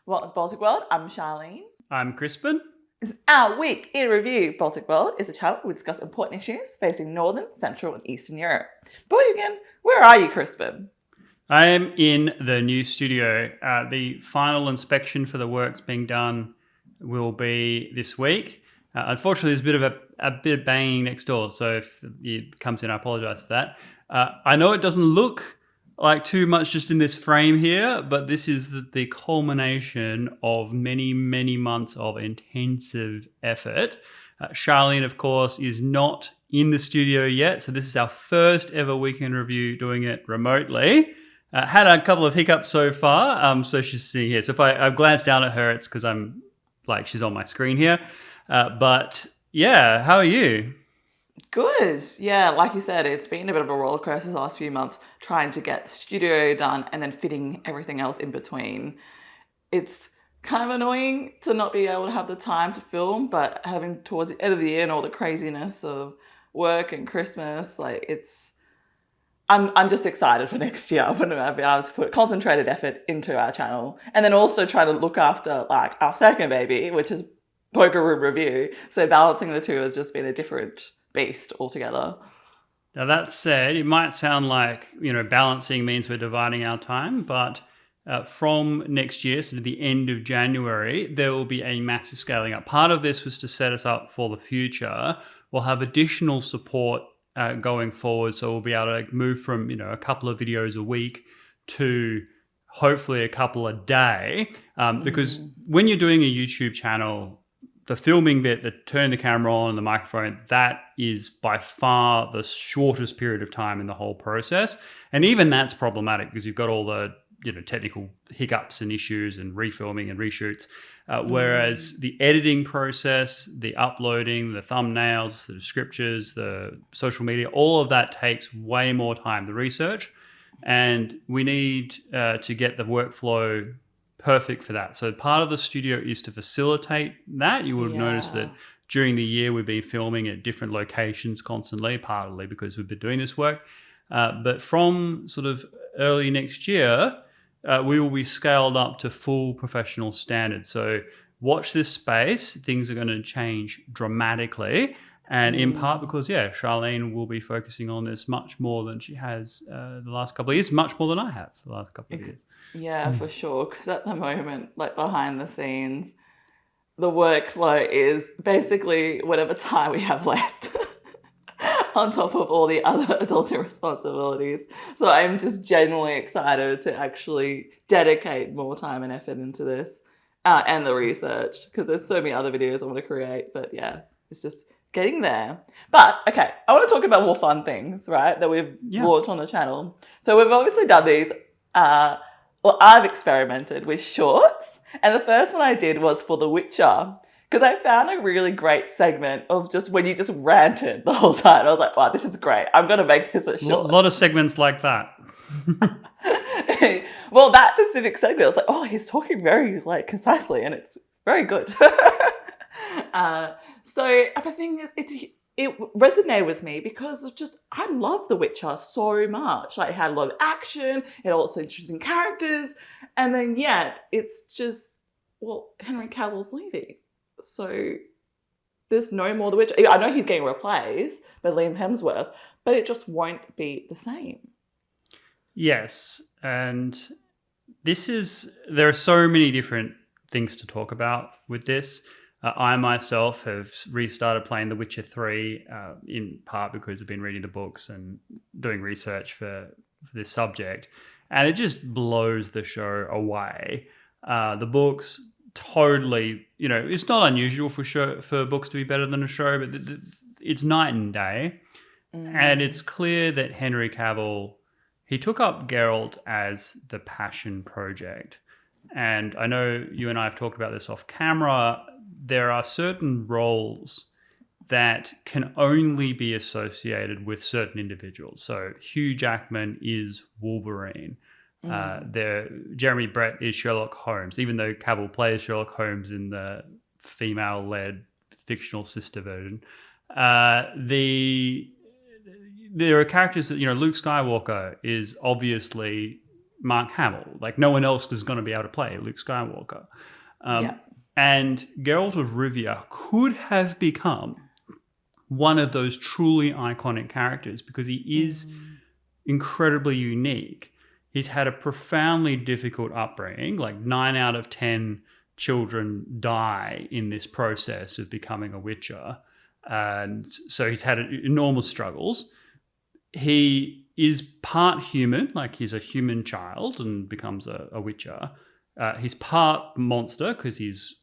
Welcome to Baltic World. I'm Charlene. I'm Crispin. This is our week in review. Baltic World is a channel where we discuss important issues facing Northern, Central, and Eastern Europe. Before we begin, where are you, Crispin? I am in the new studio. The final inspection for the works being done will be this week. Unfortunately, there's a bit of banging next door, so if it comes in, I apologise for that. I know it doesn't look like too much just in this frame here, but this is the culmination of many, many months of intensive effort. Charlene, of course, is not in the studio yet, so this is our first ever weekend review doing it remotely. Had a couple of hiccups so far, so she's sitting here. So if I've glanced down at her, it's because she's on my screen here. But yeah, how are you? Good. Yeah, like you said, it's been a bit of a roller coaster the last few months trying to get the studio done and then fitting everything else in between. It's kind of annoying to not be able to have the time to film, but having towards the end of the year and all the craziness of work and Christmas, I'm just excited for next year when I'll be able to put concentrated effort into our channel, and then also try to look after our second baby, which is Poker Room Review. So balancing the two has just been a different beast altogether. Now that said, it might sound like balancing means we're dividing our time, but from next year, so to the end of January, there will be a massive scaling up. Part of this was to set us up for the future. We'll have additional support going forward, so we'll be able to move from a couple of videos a week to hopefully a couple a day, because when you're doing a YouTube channel, the filming bit, the turning the camera on and the microphone, that is by far the shortest period of time in the whole process, and even that's problematic because you've got all the technical hiccups and issues and refilming and reshoots. Whereas the editing process, the uploading, the thumbnails, the descriptors, the social media, all of that takes way more time, the research. And we need to get the workflow perfect for that. So part of the studio is to facilitate that. You would have noticed that during the year we've been filming at different locations constantly, partly because we've been doing this work. But from sort of early next year, we will be scaled up to full professional standards. So watch this space. Things are going to change dramatically. And in part because, Charlene will be focusing on this much more than she has the last couple of years, much more than I have the last couple of years. Yeah, for sure. Because at the moment, behind the scenes, the workflow is basically whatever time we have left. On top of all the other adulting responsibilities. So I'm just genuinely excited to actually dedicate more time and effort into this and the research, because there's so many other videos I want to create, but yeah, it's just getting there. But okay, I want to talk about more fun things, right, that we've launched on the channel. So we've obviously done these, I've experimented with shorts, and the first one I did was for The Witcher, because I found a really great segment of just when you just ranted the whole time. I was like, wow, this is great. I'm going to make this a short. A lot of segments like that. Well, that specific segment, I was like, oh, he's talking very concisely, and it's very good. So the thing is, it resonated with me because of I love The Witcher so much. It had a lot of action, it had lots of interesting characters, and then it's just, Henry Cavill's leaving. So there's no more The Witcher. I know he's getting replaced by Liam Hemsworth, but it just won't be the same. Yes, and there are so many different things to talk about with this. I myself have restarted playing The Witcher 3 in part because I've been reading the books and doing research for this subject, and it just blows the show away. The books totally, it's not unusual for books to be better than a show, but it's night and day. And it's clear that Henry Cavill, he took up Geralt as the passion project. And I know you and I have talked about this off camera. There are certain roles that can only be associated with certain individuals. So Hugh Jackman is Wolverine. Jeremy Brett is Sherlock Holmes, even though Cavill plays Sherlock Holmes in the female-led fictional sister version. There are characters that, Luke Skywalker is obviously Mark Hamill. Like no one else is going to be able to play Luke Skywalker. Yeah. And Geralt of Rivia could have become one of those truly iconic characters because he is incredibly unique. He's had a profoundly difficult upbringing. Like 9 out of 10 children die in this process of becoming a Witcher. And so he's had enormous struggles. He is part human, like he's a human child and becomes a Witcher. He's part monster because he's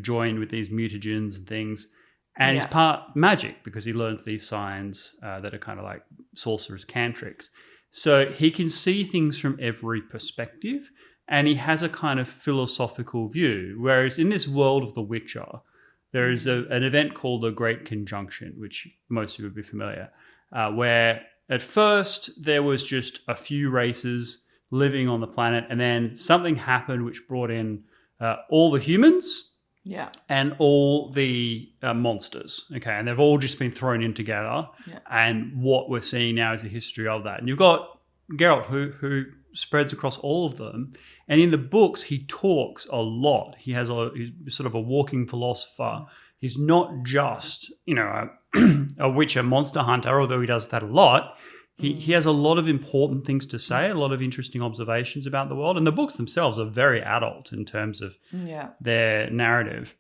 joined with these mutagens and things. And he's part magic because he learns these signs that are kind of like sorcerer's cantrics. So he can see things from every perspective and he has a kind of philosophical view. Whereas in this world of The Witcher, there is an event called the Great Conjunction, which most of you would be familiar, where at first there was just a few races living on the planet and then something happened which brought in all the humans and all the monsters, okay? And they've all just been thrown in together. And what we're seeing now is the history of that. And you've got Geralt who spreads across all of them. And in the books, he talks a lot. He's sort of a walking philosopher. He's not just, a Witcher monster hunter, although he does that a lot. He has a lot of important things to say, a lot of interesting observations about the world. And the books themselves are very adult in terms of their narrative.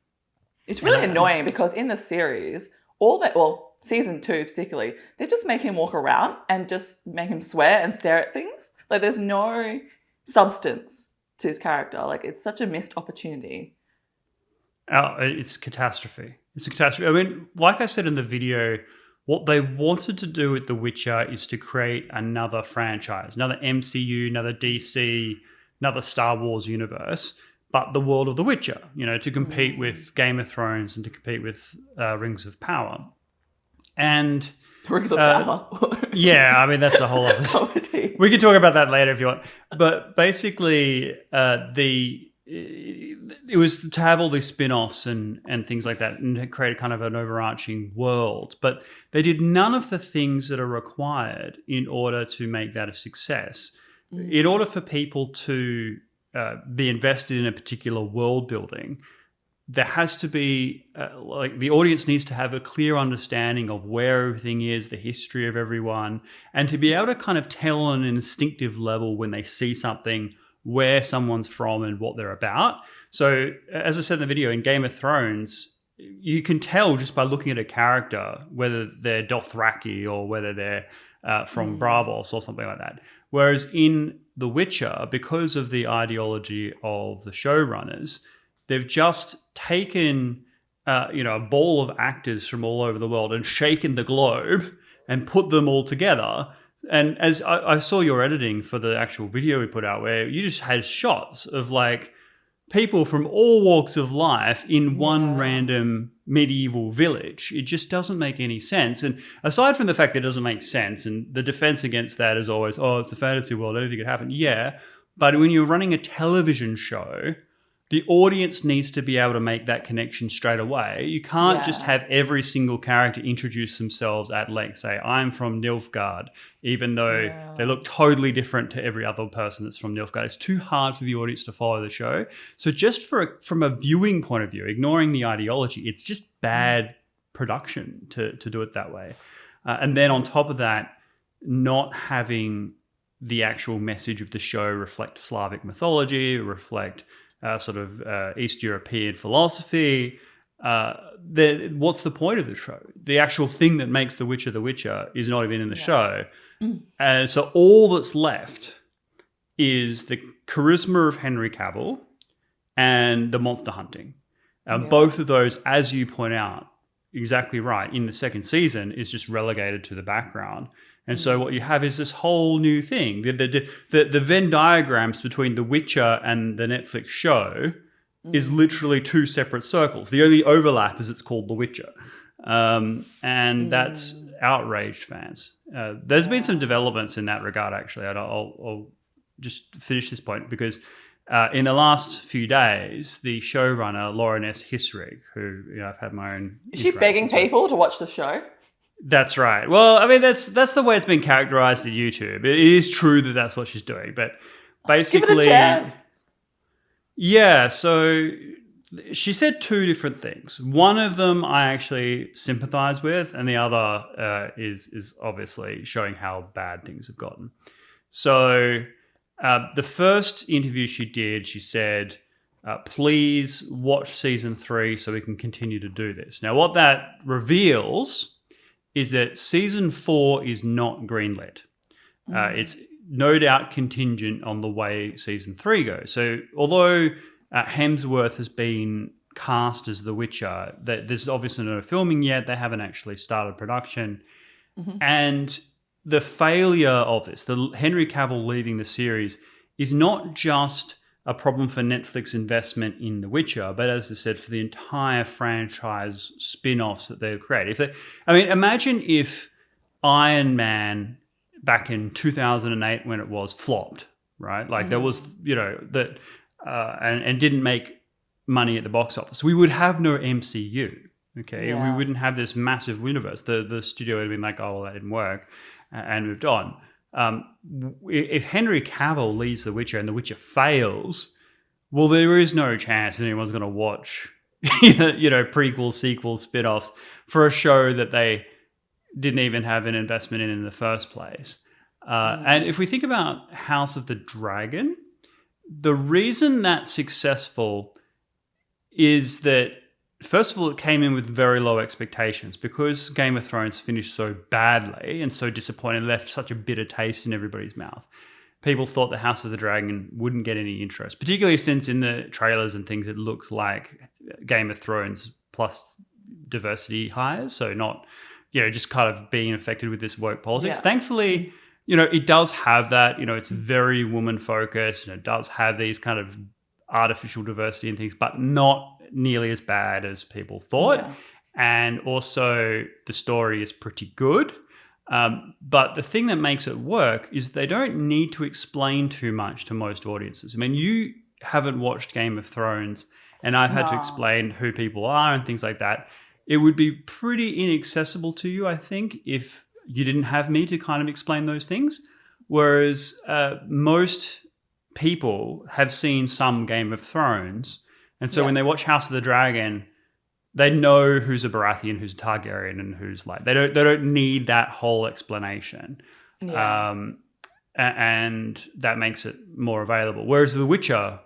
It's really annoying because in the series, season 2 particularly, they just make him walk around and just make him swear and stare at things. Like there's no substance to his character. Like it's such a missed opportunity. Oh, it's catastrophe. It's a catastrophe. I mean, like I said in the video, what they wanted to do with The Witcher is to create another franchise, another MCU, another DC, another Star Wars universe, but the world of The Witcher, to compete with Game of Thrones and to compete with Rings of Power. And Rings of Power. Yeah, I mean, that's a whole other... We can talk about that later if you want. But basically, it was to have all these spin-offs and things like that and create kind of an overarching world. But they did none of the things that are required in order to make that a success. In order for people to be invested in a particular world building, there has to be, the audience needs to have a clear understanding of where everything is, the history of everyone, and to be able to kind of tell on an instinctive level when they see something, where someone's from and what they're about. So as I said in the video, in Game of Thrones, you can tell just by looking at a character whether they're Dothraki or whether they're from Bravos or something like that. Whereas in The Witcher, because of the ideology of the showrunners, they've just taken a ball of actors from all over the world and shaken the globe and put them all together. And as I saw your editing for the actual video we put out, where you just had shots of like people from all walks of life in one random medieval village. It just doesn't make any sense. And aside from the fact that it doesn't make sense, and the defense against that is always, it's a fantasy world, anything could happen. Yeah, but when you're running a television show, the audience needs to be able to make that connection straight away. You can't just have every single character introduce themselves at length, say, I'm from Nilfgaard, even though they look totally different to every other person that's from Nilfgaard. It's too hard for the audience to follow the show. So just from a viewing point of view, ignoring the ideology, it's just bad production to do it that way. And then on top of that, not having the actual message of the show reflect Slavic mythology, reflect East European philosophy. What's the point of the show? The actual thing that makes The Witcher The Witcher is not even in the show. And so all that's left is the charisma of Henry Cavill and the monster hunting. Both of those, as you point out, exactly right, in the second season is just relegated to the background. And so what you have is this whole new thing. The Venn diagrams between The Witcher and the Netflix show is literally two separate circles. The only overlap is it's called The Witcher. And that's outraged fans. There's been some developments in that regard, actually. I'll just finish this point because in the last few days, the showrunner, Lauren S. Hissrich, who I've had my own... Is she begging people to watch the show? That's right. Well, I mean, that's the way it's been characterized at YouTube. It is true that that's what she's doing. But basically, Give it a chance. yeah. So she said two different things. One of them I actually sympathize with, and the other is obviously showing how bad things have gotten. So the first interview she did, she said, please watch season 3 so we can continue to do this. Now, what that reveals is that season 4 is not greenlit. It's no doubt contingent on the way season 3 goes. So although Hemsworth has been cast as The Witcher, there's obviously no filming yet. They haven't actually started production. And the failure of this, the Henry Cavill leaving the series, is not just a problem for Netflix investment in The Witcher, but as I said, for the entire franchise spin-offs that they've created. Imagine if Iron Man back in 2008 when it was flopped, right? Like there was, that and didn't make money at the box office. We would have no MCU, okay? Yeah. We wouldn't have this massive universe. The studio would have been like, oh, well, that didn't work, and moved on. If Henry Cavill leads The Witcher and The Witcher fails, well, there is no chance anyone's going to watch, prequels, sequels, spin-offs for a show that they didn't even have an investment in the first place. And if we think about House of the Dragon, the reason that's successful is that, first of all, it came in with very low expectations because Game of Thrones finished so badly and so disappointing, left such a bitter taste in everybody's mouth. People thought the House of the Dragon wouldn't get any interest, particularly since in the trailers and things it looked like Game of Thrones plus diversity hires, so not, just kind of being affected with this woke politics. Yeah. Thankfully, it does have that, it's very woman focused, and it does have these kind of artificial diversity and things, but not nearly as bad as people thought. Yeah. And also the story is pretty good. But the thing that makes it work is they don't need to explain too much to most audiences. I mean, you haven't watched Game of Thrones, and I've had to explain who people are and things like that. It would be pretty inaccessible to you, I think, if you didn't have me to kind of explain those things. Whereas most people have seen some Game of Thrones, and so when they watch House of the Dragon, they know who's a Baratheon, who's a Targaryen, and who's like they don't need that whole explanation, and that makes it more available. Whereas The Witcher,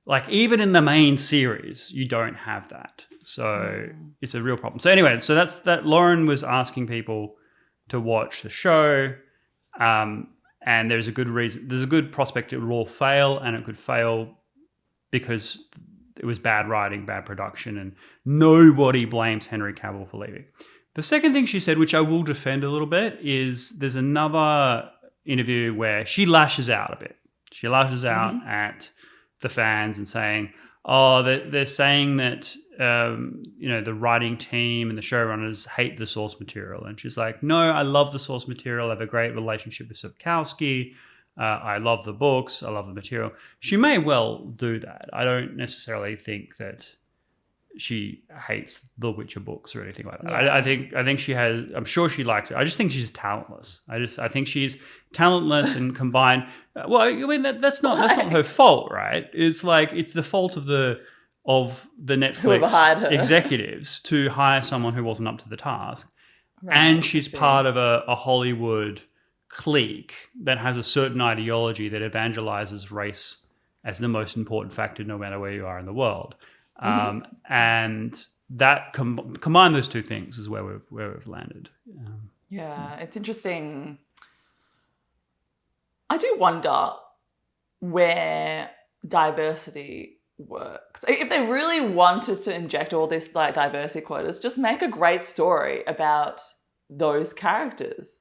like even in the main series, you don't have that, so it's a real problem. So anyway, so that's that. Lauren was asking people to watch the show, and there's a good reason. There's a good prospect it will all fail, and it could fail because it was bad writing, bad production, and nobody blames Henry Cavill for leaving. The second thing she said, which I will defend a little bit, is there's another interview where she lashes out a bit. She lashes out at the fans and saying, they're saying that, the writing team and the showrunners hate the source material. And she's like, no, I love the source material. I have a great relationship with Sapkowski. I love the books. I love the material. She may well do that. I don't necessarily think that she hates the Witcher books or anything like that. Yeah. I think she has. I'm sure she likes it. I just think she's talentless. I think she's talentless and combined. Well, I mean that's not her fault, right? It's like it's the fault of the Netflix executives to hire someone who wasn't up to the task, and she's part of a Hollywood clique that has a certain ideology that evangelizes race as the most important factor no matter where you are in the world. And that combine those two things is where we've landed. Yeah, it's interesting. I do wonder where diversity works. If they really wanted to inject all this like diversity quotas, just make a great story about those characters.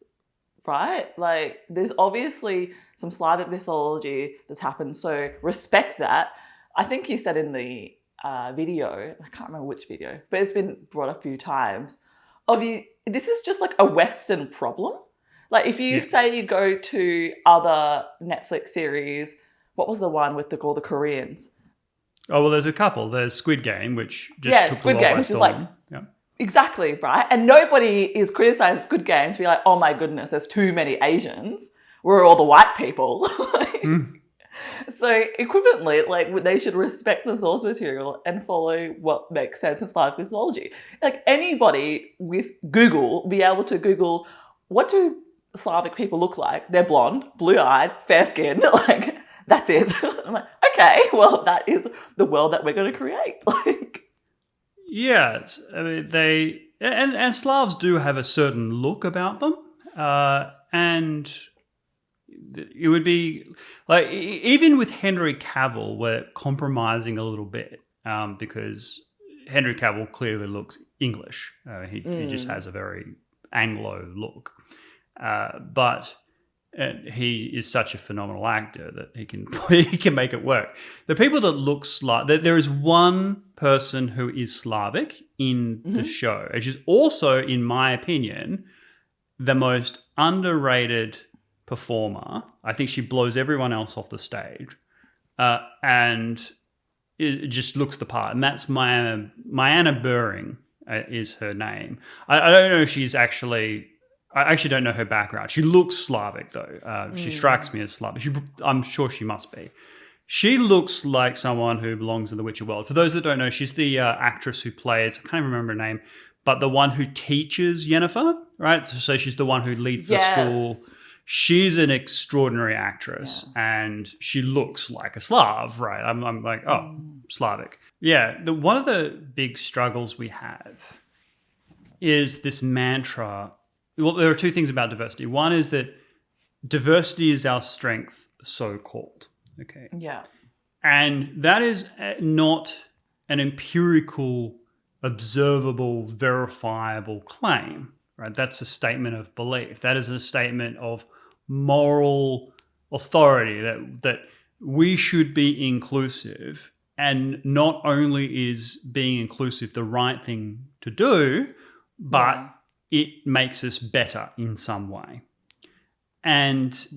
Right? Like, there's obviously some Slavic mythology that's happened, so respect that. I think you said in the video, I can't remember which video, but it's been brought up a few times, this is just like a Western problem. Like, if you say you go to other Netflix series, what was the one with all the Koreans? Oh, well, there's a couple. There's Squid Game, which just took Squid the world Game, by which is storm. like exactly, right? And nobody is criticizing Squid Game to be like, oh my goodness, there's too many Asians. We're all the white people. So equivalently, like they should respect the source material and follow what makes sense in Slavic mythology. Like anybody with Google, be able to Google what do Slavic people look like? They're blonde, blue-eyed, fair skinned. Like that's it. I'm like, okay, well that is the world that we're going to create. Like, Yes, I mean and Slavs do have a certain look about them, and it would be like even with Henry Cavill, we're compromising a little bit because Henry Cavill clearly looks English. He just has a very Anglo look, but he is such a phenomenal actor that he can make it work. The people that look there is one person who is Slavic in the show, which is also, in my opinion, the most underrated performer. I think she blows everyone else off the stage, and it just looks the part. And that's Maya Buring is her name. I don't know if she's actually. I actually don't know her background. She looks Slavic though. She strikes me as Slavic. I'm sure she must be. She looks like someone who belongs in the Witcher world. For those that don't know, she's the actress who plays. I can't even remember her name, but the one who teaches Yennefer, right? So she's the one who leads the school. She's an extraordinary actress, and she looks like a Slav, right? I'm like, oh, Slavic. Yeah, one of the big struggles we have is this mantra. Well, there are two things about diversity. One is that diversity is our strength, so-called. Okay. yeah. And that is not an empirical, observable, verifiable claim, right? That's a statement of belief. That is a statement of moral authority that we should be inclusive. And not only is being inclusive the right thing to do, but it makes us better in some way. And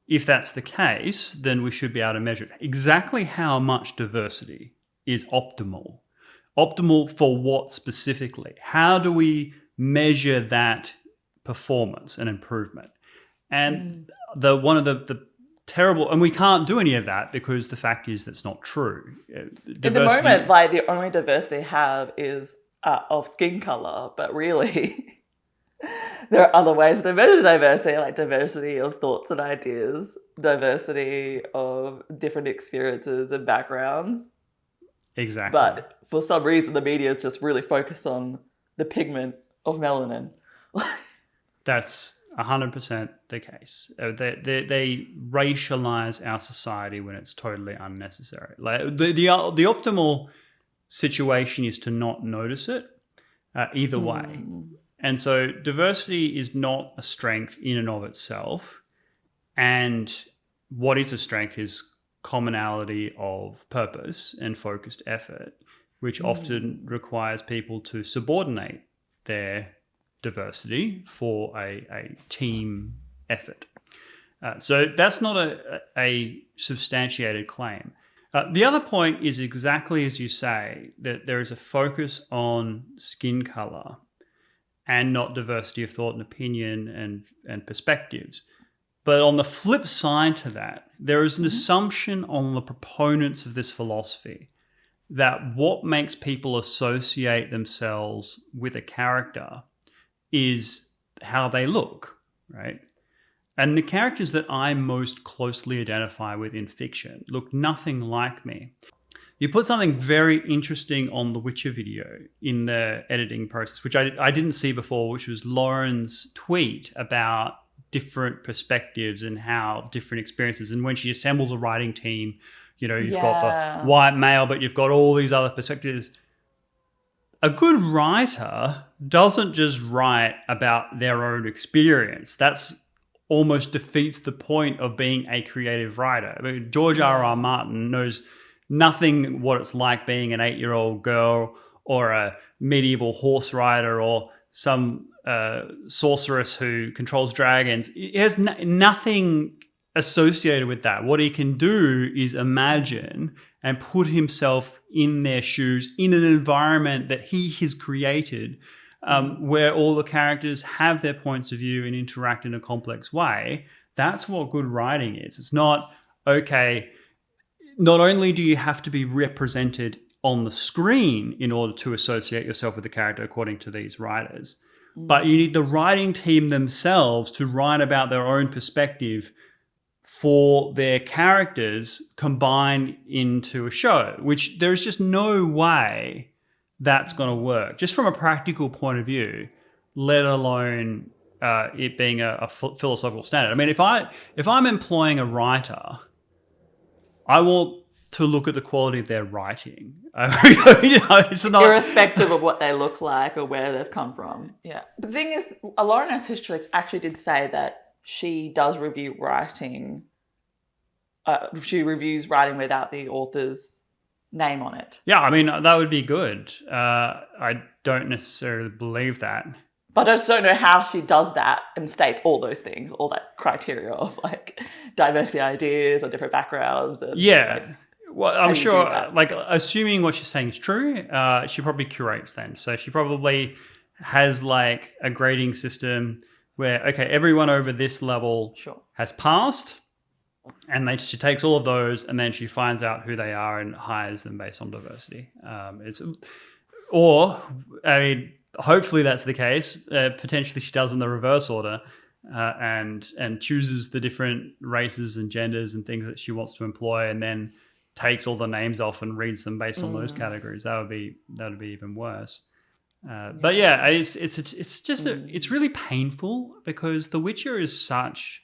if that's the case, then we should be able to measure exactly how much diversity is optimal. Optimal for what specifically? How do we measure that performance and improvement? And one of the terrible, and we can't do any of that because the fact is that's not true. In the moment, like the only diversity they have is of skin color, but really there are other ways to measure diversity, like diversity of thoughts and ideas, diversity of different experiences and backgrounds. Exactly. But for some reason, the media is just really focused on the pigment of melanin. That's 100% the case. They racialize our society when it's totally unnecessary. Like the optimal situation is to not notice it either way. And so diversity is not a strength in and of itself. And what is a strength is commonality of purpose and focused effort, which often requires people to subordinate their diversity for a team effort. So that's not a substantiated claim. The other point is exactly as you say, that there is a focus on skin color and not diversity of thought and opinion and perspectives. But on the flip side to that, there is an assumption on the proponents of this philosophy that what makes people associate themselves with a character is how they look, right? And the characters that I most closely identify with in fiction look nothing like me. You put something very interesting on the Witcher video in the editing process, which I didn't see before, which was Lauren's tweet about different perspectives and how different experiences. And when she assembles a writing team, you know, you've got the white male, but you've got all these other perspectives. A good writer doesn't just write about their own experience. That's almost defeats the point of being a creative writer. I mean, George R.R. Martin knows nothing what it's like being an 8-year-old girl or a medieval horse rider or some sorceress who controls dragons. He has nothing associated with that. What he can do is imagine and put himself in their shoes in an environment that he has created, where all the characters have their points of view and interact in a complex way. That's what good writing is. It's not, okay, not only do you have to be represented on the screen in order to associate yourself with the character according to these writers, but you need the writing team themselves to write about their own perspective for their characters combined into a show, which there's just no way that's going to work, just from a practical point of view, let alone it being a philosophical standard. I mean, if I'm employing a writer, I want to look at the quality of their writing. It's not irrespective of what they look like or where they've come from. Yeah. The thing is, Lauren S. History actually did say that she does review writing. She reviews writing without the author's name on it. Yeah, I mean, that would be good. I don't necessarily believe that. But I just don't know how she does that and states all those things, all that criteria of like diversity ideas or different backgrounds. And, yeah. Well, I'm sure, like, assuming what she's saying is true, she probably curates then. So she probably has like a grading system where, okay, everyone over this level has passed, and she takes all of those, and then she finds out who they are and hires them based on diversity. Hopefully that's the case. Potentially she does in the reverse order, and chooses the different races and genders and things that she wants to employ, and then takes all the names off and reads them based on those categories. That would be even worse. But yeah, it's really painful because The Witcher is such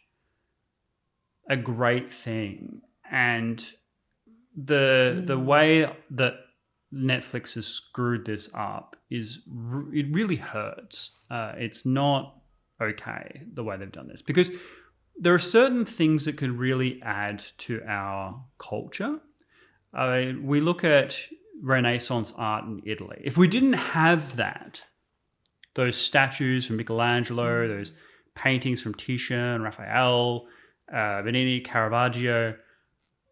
a great thing, and the way that Netflix has screwed this up it really hurts. It's not okay the way they've done this, because there are certain things that could really add to our culture. We look at Renaissance art in Italy. If we didn't have that, those statues from Michelangelo, those paintings from Titian, Raphael, Bernini, Caravaggio,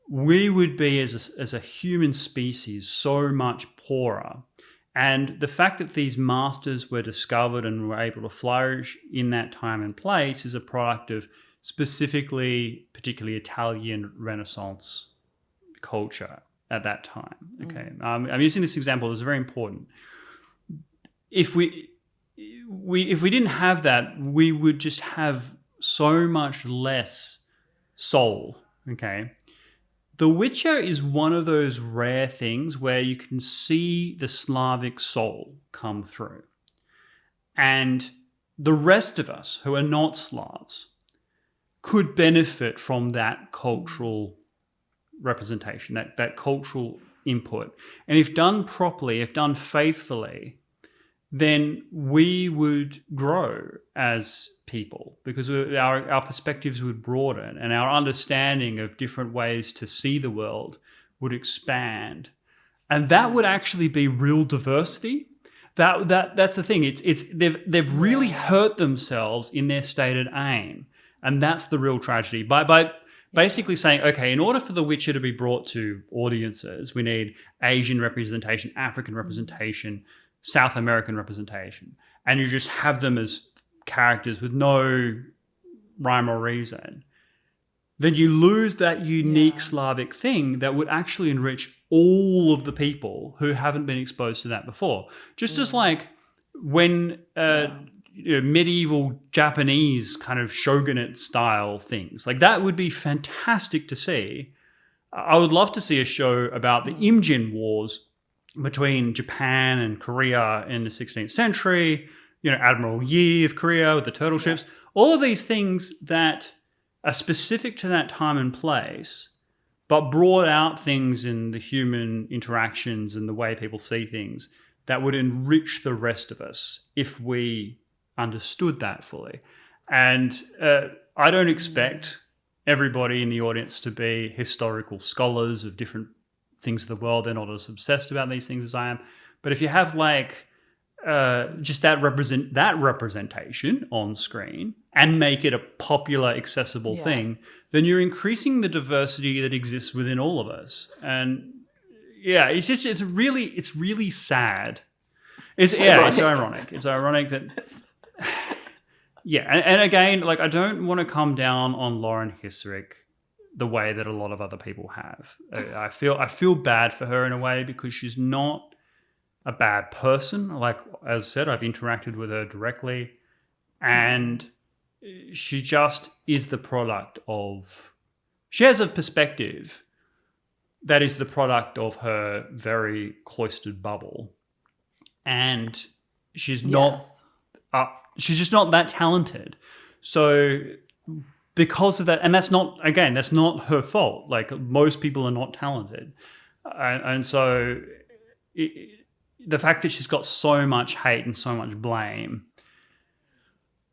we would be as a human species so much poorer. And the fact that these masters were discovered and were able to flourish in that time and place is a product of particularly Italian Renaissance culture at that time. Okay, I'm using this example. It's very important. If we didn't have that, we would just have so much less soul. Okay, The Witcher is one of those rare things where you can see the Slavic soul come through, and the rest of us who are not Slavs could benefit from that cultural representation, that cultural input. And if done properly, if done faithfully, then we would grow as people, because our perspectives would broaden and our understanding of different ways to see the world would expand. And that would actually be real diversity. That's the thing. They've really hurt themselves in their stated aim. And that's the real tragedy. By basically saying, okay, in order for The Witcher to be brought to audiences, we need Asian representation, African representation, South American representation. And you just have them as characters with no rhyme or reason. Then you lose that unique Slavic thing that would actually enrich all of the people who haven't been exposed to that before. Just as like when medieval Japanese kind of shogunate style things, like that would be fantastic to see. I would love to see a show about the Imjin Wars between Japan and Korea in the 16th century, Admiral Yi of Korea with the turtle ships, all of these things that are specific to that time and place, but brought out things in the human interactions and the way people see things that would enrich the rest of us if we understood that fully. And I don't expect everybody in the audience to be historical scholars of different things of the world. They're not as obsessed about these things as I am. But if you have like just that representation on screen and make it a popular, accessible thing, then you're increasing the diversity that exists within all of us. And it's really sad. It's ironic. It's ironic that and again, like, I don't want to come down on Lauren Hissrich the way that a lot of other people have. I feel bad for her in a way because she's not a bad person. Like, as I said, I've interacted with her directly, and she just is the product of, she has a perspective that is the product of her very cloistered bubble, and she's not she's just not that talented. So because of that, and that's not her fault. Like, most people are not talented, and so the fact that she's got so much hate and so much blame,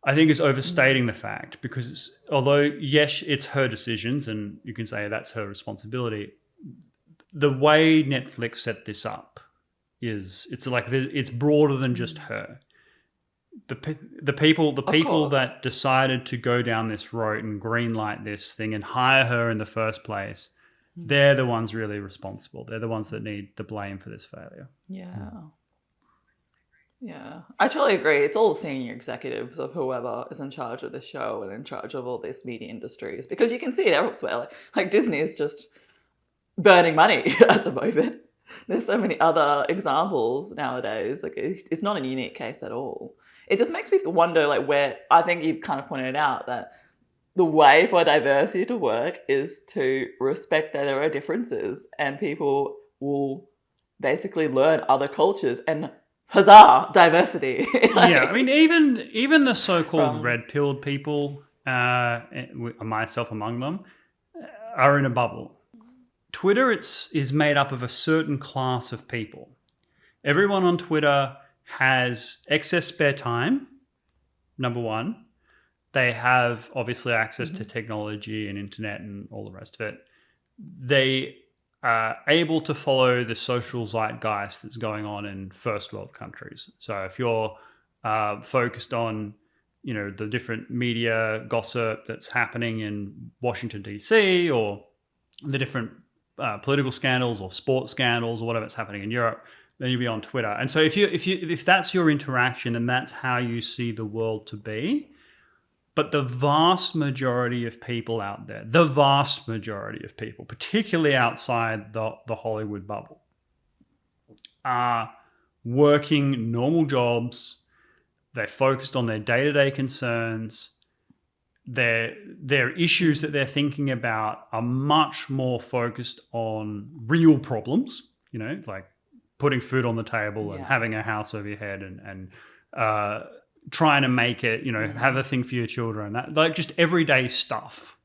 I think, is overstating the fact, because although, yes, it's her decisions and you can say that's her responsibility, the way Netflix set this up it's broader than just her. The people that decided to go down this road and greenlight this thing and hire her in the first place, they're the ones really responsible. They're the ones that need the blame for this failure. Yeah, I totally agree. It's all the senior executives of whoever is in charge of the show and in charge of all these media industries, because you can see it elsewhere. Like Disney is just burning money at the moment. There's so many other examples nowadays. Like, it's not a unique case at all. It just makes me wonder, like, where I think you've kind of pointed out that the way for diversity to work is to respect that there are differences, and people will basically learn other cultures, and huzzah, diversity. Yeah, I mean, even the so-called red-pilled people, myself among them, are in a bubble. Twitter is made up of a certain class of people. Everyone on Twitter has excess spare time, number one. They have, obviously, access to technology and internet and all the rest of it. They are able to follow the social zeitgeist that's going on in first world countries. So if you're focused on, the different media gossip that's happening in Washington, D.C., or the different political scandals or sports scandals or whatever's happening in Europe, then you'll be on Twitter. And so if that's your interaction and that's how you see the world to be, but the vast majority of people out there, particularly outside the Hollywood bubble, are working normal jobs. They're focused on their day-to-day concerns. Their issues that they're thinking about are much more focused on real problems, like putting food on the table and having a house over your head and trying to make it, have a thing for your children, that, like, just everyday stuff.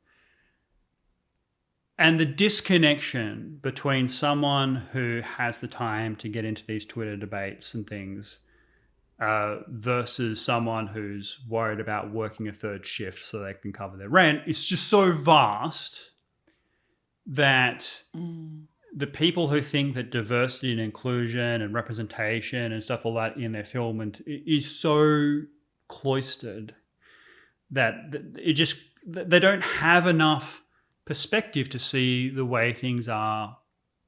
And the disconnection between someone who has the time to get into these Twitter debates and things versus someone who's worried about working a third shift so they can cover their rent, it's just so vast that the people who think that diversity and inclusion and representation and stuff, all that in their film is so cloistered that they don't have enough perspective to see the way things are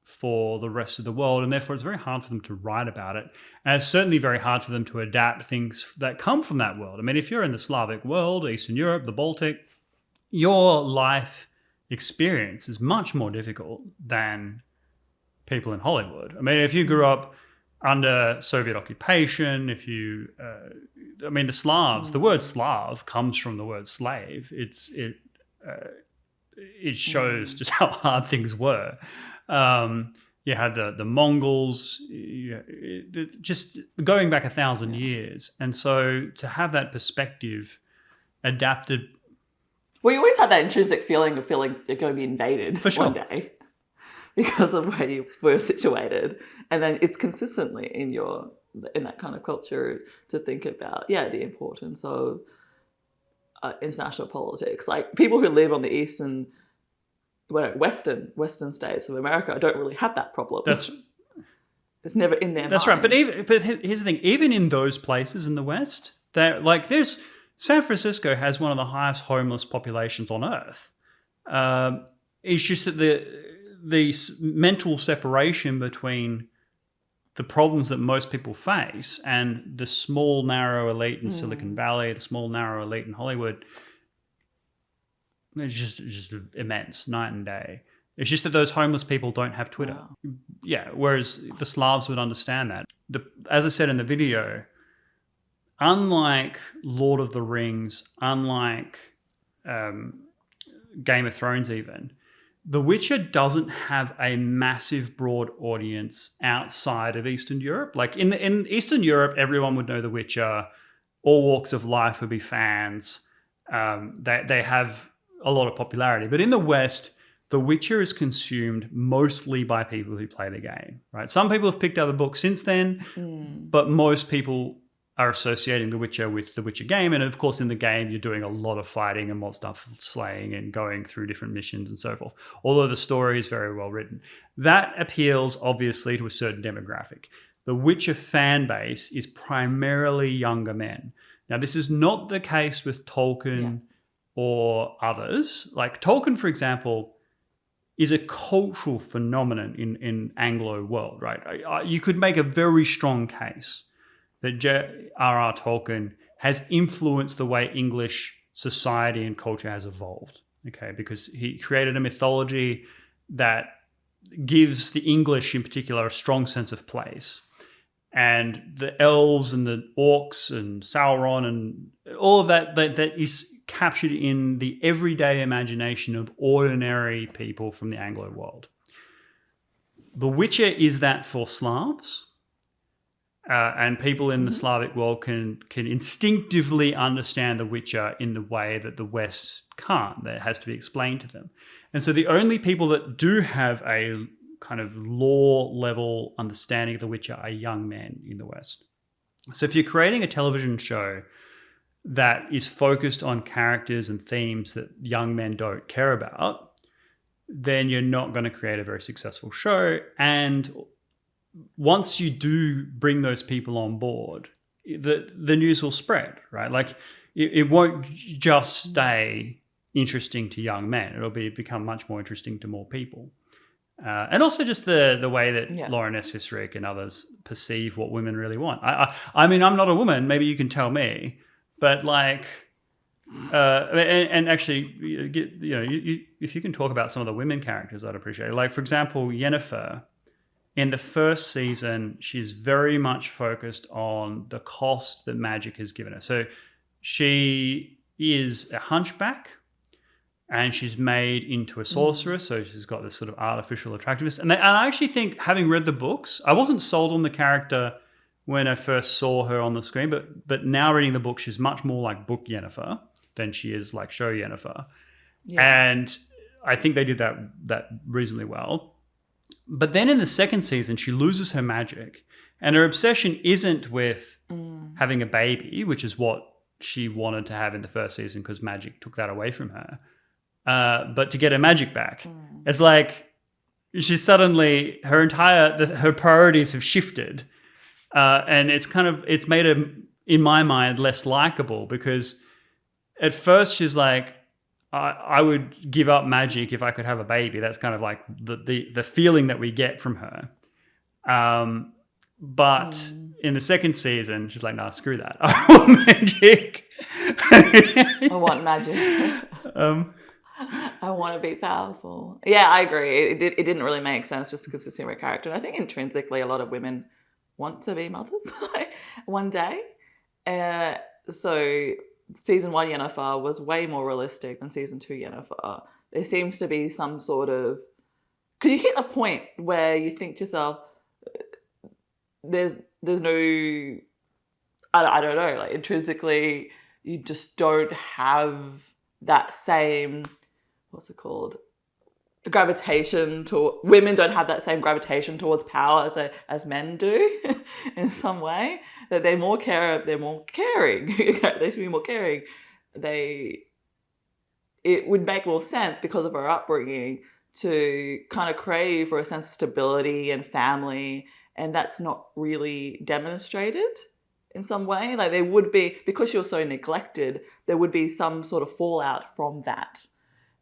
for the rest of the world, and therefore it's very hard for them to write about it. And it's certainly very hard for them to adapt things that come from that world. I mean, if you're in the Slavic world, Eastern Europe, the Baltic, your life experience is much more difficult than people in Hollywood. I mean, if you grew up under Soviet occupation, the Slavs, the word Slav comes from the word slave. It shows just how hard things were. You had the Mongols, just going back 1,000 years. And so to have that perspective adapted. Well, you always had that intrinsic feeling of feeling you're going to be invaded one day because of where you were situated. And then it's consistently in that kind of culture to think about, the importance of international politics. Like, people who live on the Western states of America don't really have that problem. It's never in their That's mind. Right. But here's the thing. Even in those places in the West, San Francisco has one of the highest homeless populations on Earth. It's just that the mental separation between the problems that most people face and the small, narrow elite in Silicon Valley, the small, narrow elite in Hollywood, It's just immense, night and day. It's just that those homeless people don't have Twitter. Wow. Yeah, whereas the Slavs would understand that. As I said in the video, unlike Lord of the Rings, unlike Game of Thrones even, The Witcher doesn't have a massive broad audience outside of Eastern Europe. Like in Eastern Europe, everyone would know The Witcher. All walks of life would be fans. They have a lot of popularity. But in the West, The Witcher is consumed mostly by people who play the game, right? Some people have picked up the book since then, but most people are associating The Witcher with the Witcher game. And of course, in the game, you're doing a lot of fighting and more stuff, slaying and going through different missions and so forth. Although the story is very well written. That appeals, obviously, to a certain demographic. The Witcher fan base is primarily younger men. Now, this is not the case with Tolkien or others. Like Tolkien, for example, is a cultural phenomenon in Anglo world, right? You could make a very strong case that J.R.R. Tolkien has influenced the way English society and culture has evolved, okay? Because he created a mythology that gives the English in particular a strong sense of place. And the elves and the orcs and Sauron and all of that is captured in the everyday imagination of ordinary people from the Anglo world. The Witcher is that for Slavs. And people in the Slavic world can instinctively understand The Witcher in the way that the West can't. That has to be explained to them. And so the only people that do have a kind of lore level understanding of The Witcher are young men in the West. So if you're creating a television show that is focused on characters and themes that young men don't care about, then you're not going to create a very successful show. And once you do bring those people on board, the news will spread, right? Like it won't just stay interesting to young men. It'll become much more interesting to more people. And also just the way that Lauren S. Hissrich and others perceive what women really want. I mean, I'm not a woman. Maybe you can tell me. But like, and actually, if you can talk about some of the women characters, I'd appreciate it. Like, for example, Yennefer, in the first season, she's very much focused on the cost that magic has given her. So she is a hunchback, and she's made into a sorceress. So she's got this sort of artificial attractiveness. And I actually think, having read the books, I wasn't sold on the character when I first saw her on the screen, but now reading the book, she's much more like book Yennefer than she is like show Yennefer. Yeah. And I think they did that reasonably well. But then in the second season, she loses her magic, and her obsession isn't with having a baby, which is what she wanted to have in the first season because magic took that away from her, but to get her magic back. It's like she's suddenly, her priorities have shifted, and it's made her, in my mind, less likable, because at first she's like, I would give up magic if I could have a baby. That's kind of like the feeling that we get from her. But in the second season, she's like, nah, screw that. I want magic. I want magic. I want to be powerful. Yeah, I agree. It didn't really make sense just because it's a character. And I think intrinsically a lot of women want to be mothers one day. So season 1 Yennefer was way more realistic than season 2 Yennefer. There seems to be some sort of... Because you hit a point where you think to yourself, there's no... I don't know, like intrinsically, you just don't have that same... What's it called? Gravitation to... Women don't have that same gravitation towards power as men do in some way. That they're more caring. They should be more caring. It would make more sense because of our upbringing to kind of crave for a sense of stability and family, and that's not really demonstrated in some way. Like there would be, because you're so neglected, there would be some sort of fallout from that,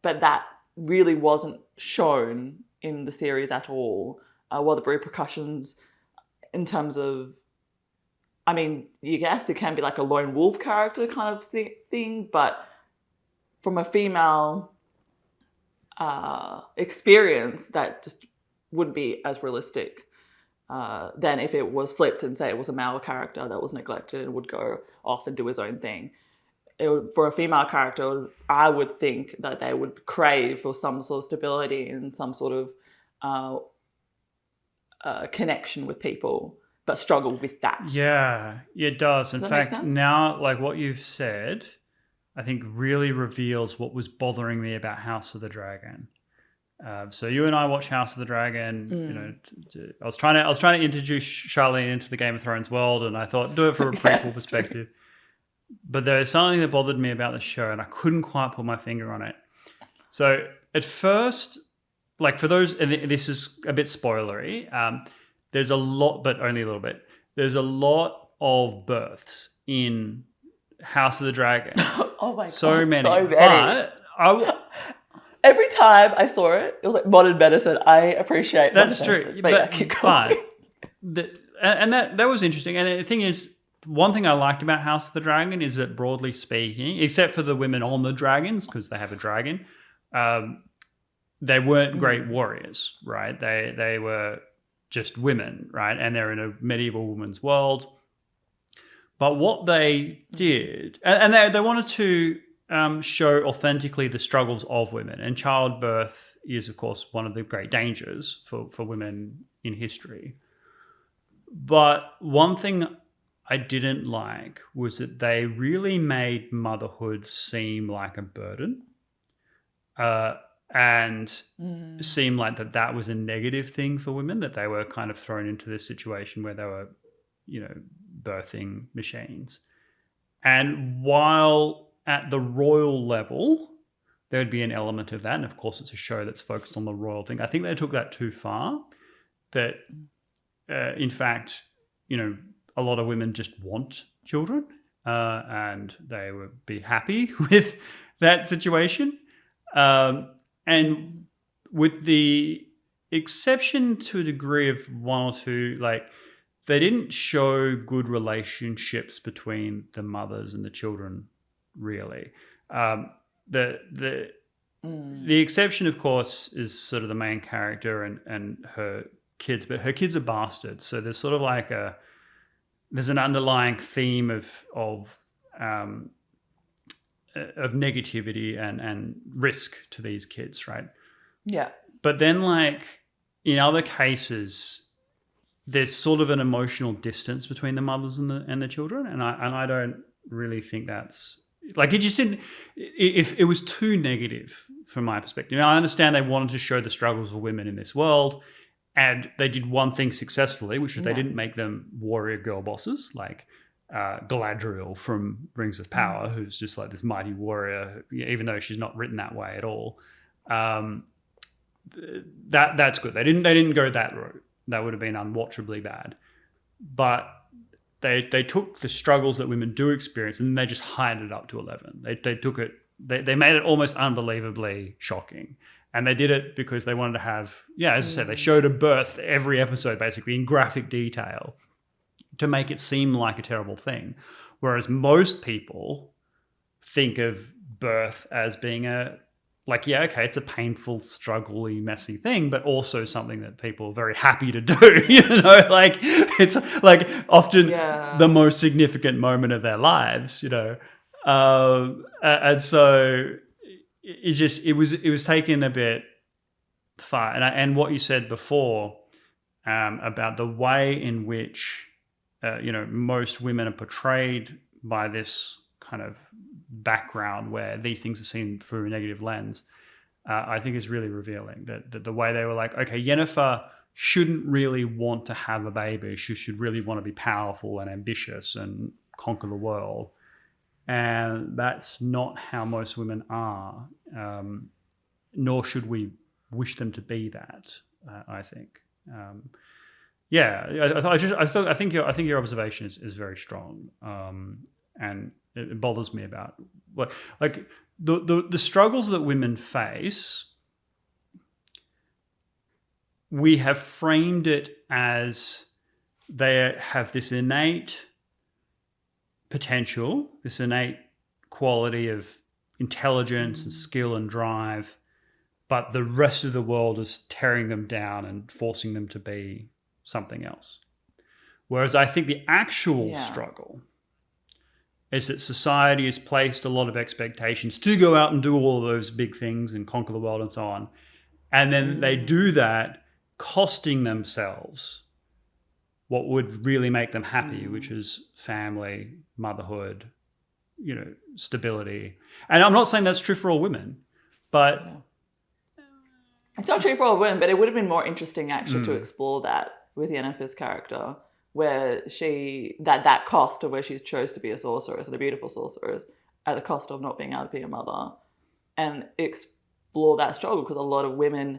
but that really wasn't shown in the series at all. What the repercussions in terms of, I mean, you guess it can be like a lone wolf character kind of thing, but from a female experience that just wouldn't be as realistic than if it was flipped and say it was a male character that was neglected and would go off and do his own thing. For a female character, I would think that they would crave for some sort of stability and some sort of connection with people, but struggle with that. Yeah, it does. In Does that make fact, sense? now, like what you've said, I think really reveals what was bothering me about House of the Dragon. So you and I watch House of the Dragon. You know, I was trying to introduce Charlene into the Game of Thrones world, and I thought do it from a prequel perspective. But there's something that bothered me about the show, and I couldn't quite put my finger on it. So at first, like for those, and this is a bit spoilery. There's a lot, but only a little bit. There's a lot of births in House of the Dragon. Oh my god, so many. But every time I saw it, it was like modern medicine. I appreciate that's modern true. medicine. But yeah, keep going. That was interesting. And the thing is, one thing I liked about House of the Dragon is that, broadly speaking, except for the women on the dragons, because they have a dragon, they weren't great warriors, right? They were just women, right? And they're in a medieval woman's world. But what they did, and they wanted to show authentically the struggles of women. And childbirth is, of course, one of the great dangers for women in history. But one thing I didn't like was that they really made motherhood seem like a burden. And seemed like that was a negative thing for women, that they were kind of thrown into this situation where they were, you know, birthing machines. And while at the royal level, there would be an element of that, and of course it's a show that's focused on the royal thing, I think they took that too far, that in fact, you know, a lot of women just want children and they would be happy with that situation. And with the exception to a degree of one or two, like they didn't show good relationships between the mothers and the children, really. The exception, of course, is sort of the main character and her kids, but her kids are bastards. So there's sort of like there's an underlying theme of negativity and risk to these kids, right? Yeah. But then, like in other cases, there's sort of an emotional distance between the mothers and the children, and I don't really think that's like, it just didn't. If it was too negative from my perspective. Now, I understand they wanted to show the struggles of women in this world, and they did one thing successfully, which was they didn't make them warrior girl bosses like Galadriel from Rings of Power, who's just like this mighty warrior, even though she's not written that way at all. That's good. They didn't go that route. That would have been unwatchably bad. But they took the struggles that women do experience and they just heightened it up to 11. They took it. They made it almost unbelievably shocking. And they did it because they wanted to have, as I said, they showed a birth every episode basically in graphic detail to make it seem like a terrible thing. Whereas most people think of birth as being it's a painful, struggly, messy thing, but also something that people are very happy to do, like it's like often the most significant moment of their lives, and so it was taken a bit far. And what you said before about the way in which most women are portrayed by this kind of background where these things are seen through a negative lens, I think is really revealing. That the way they were like, okay, Yennefer shouldn't really want to have a baby. She should really want to be powerful and ambitious and conquer the world. And that's not how most women are, nor should we wish them to be that. I think. I think your observation is very strong, and it bothers me about like the struggles that women face. We have framed it as they have this innate potential, this innate quality of intelligence and skill and drive, but the rest of the world is tearing them down and forcing them to be something else. Whereas I think the actual struggle is that society has placed a lot of expectations to go out and do all of those big things and conquer the world and so on. And then they do that, costing themselves what would really make them happy, which is family, motherhood, stability. And I'm not saying that's true for all women, but... It's not true for all women, but it would have been more interesting actually to explore that with Yennefer's character, where that cost of where she chose to be a sorceress and a beautiful sorceress at the cost of not being able to be a mother, and explore that struggle, because a lot of women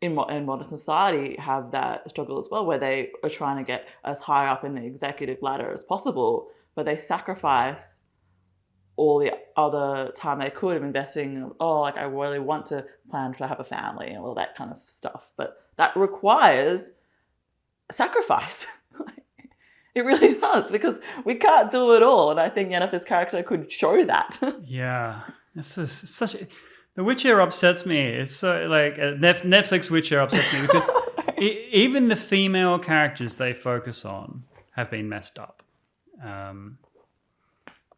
in modern society have that struggle as well, where they are trying to get as high up in the executive ladder as possible, but they sacrifice all the other time they could of investing, I really want to plan to have a family and all that kind of stuff. But that requires sacrifice. It really does, because we can't do it all. And I think Yennefer's character could show that. Yeah. The Witcher upsets me. It's so Netflix Witcher upsets me because even the female characters they focus on have been messed up.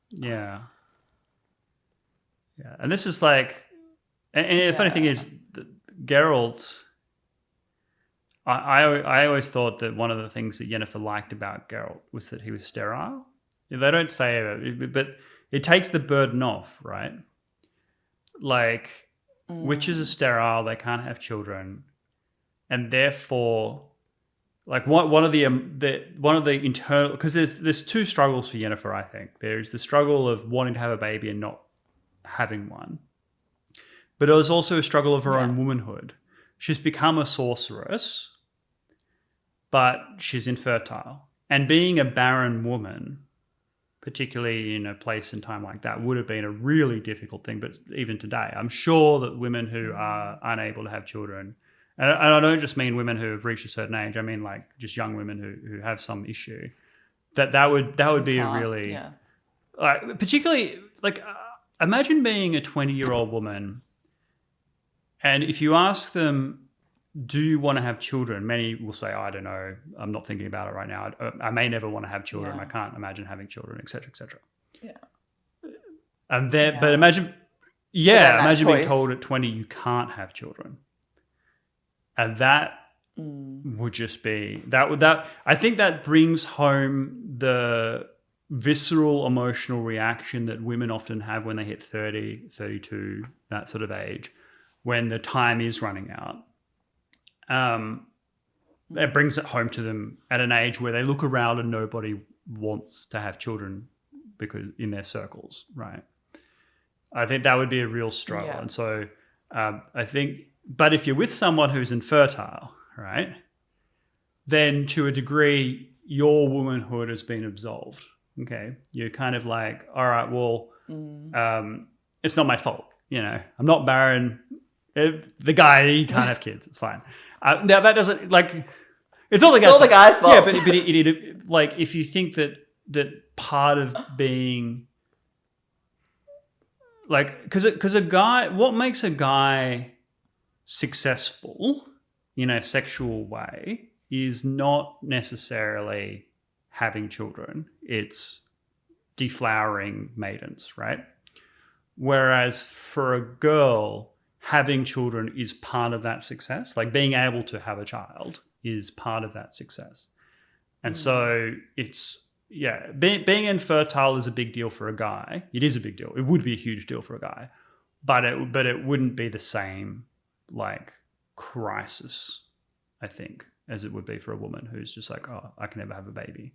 Yeah. And this is and the funny thing is, Geralt, I always thought that one of the things that Yennefer liked about Geralt was that he was sterile. They don't say it, but it takes the burden off, right? Witches are sterile, they can't have children, and therefore, one of the internal, because there's two struggles for Yennefer. I think there's the struggle of wanting to have a baby and not having one, but it was also a struggle of her own womanhood. She's become a sorceress, but she's infertile, and being a barren woman, particularly in a place and time like that, would have been a really difficult thing. But even today, I'm sure that women who are unable to have children, and I don't just mean women who have reached a certain age, I mean just young women who have some issue, that would be a really, particularly imagine being a 20-year-old woman, and if you ask them, do you want to have children? Many will say, I don't know, I'm not thinking about it right now. I may never want to have children. I can't imagine having children, etc., etc. Yeah. And then, but imagine being told at 20 you can't have children, and that would just be that. I think that brings home the visceral emotional reaction that women often have when they hit 30, 32, that sort of age, when the time is running out. It brings it home to them at an age where they look around and nobody wants to have children because in their circles, right? I think that would be a real struggle. Yeah. And so I think, but if you're with someone who's infertile, right, then to a degree, your womanhood has been absolved. Okay. You're kind of like, all right, well, it's not my fault. I'm not barren. The guy, he can't have kids. It's fine. Now that doesn't it's all the guy's fault. Yeah, but if you think that part of being because a guy, what makes a guy successful in a sexual way is not necessarily having children. It's deflowering maidens, right? Whereas for a girl, having children is part of that success. Being able to have a child is part of that success. And so it's, being infertile is a big deal for a guy. It is a big deal. It would be a huge deal for a guy, but it wouldn't be the same crisis, I think, as it would be for a woman who's just I can never have a baby.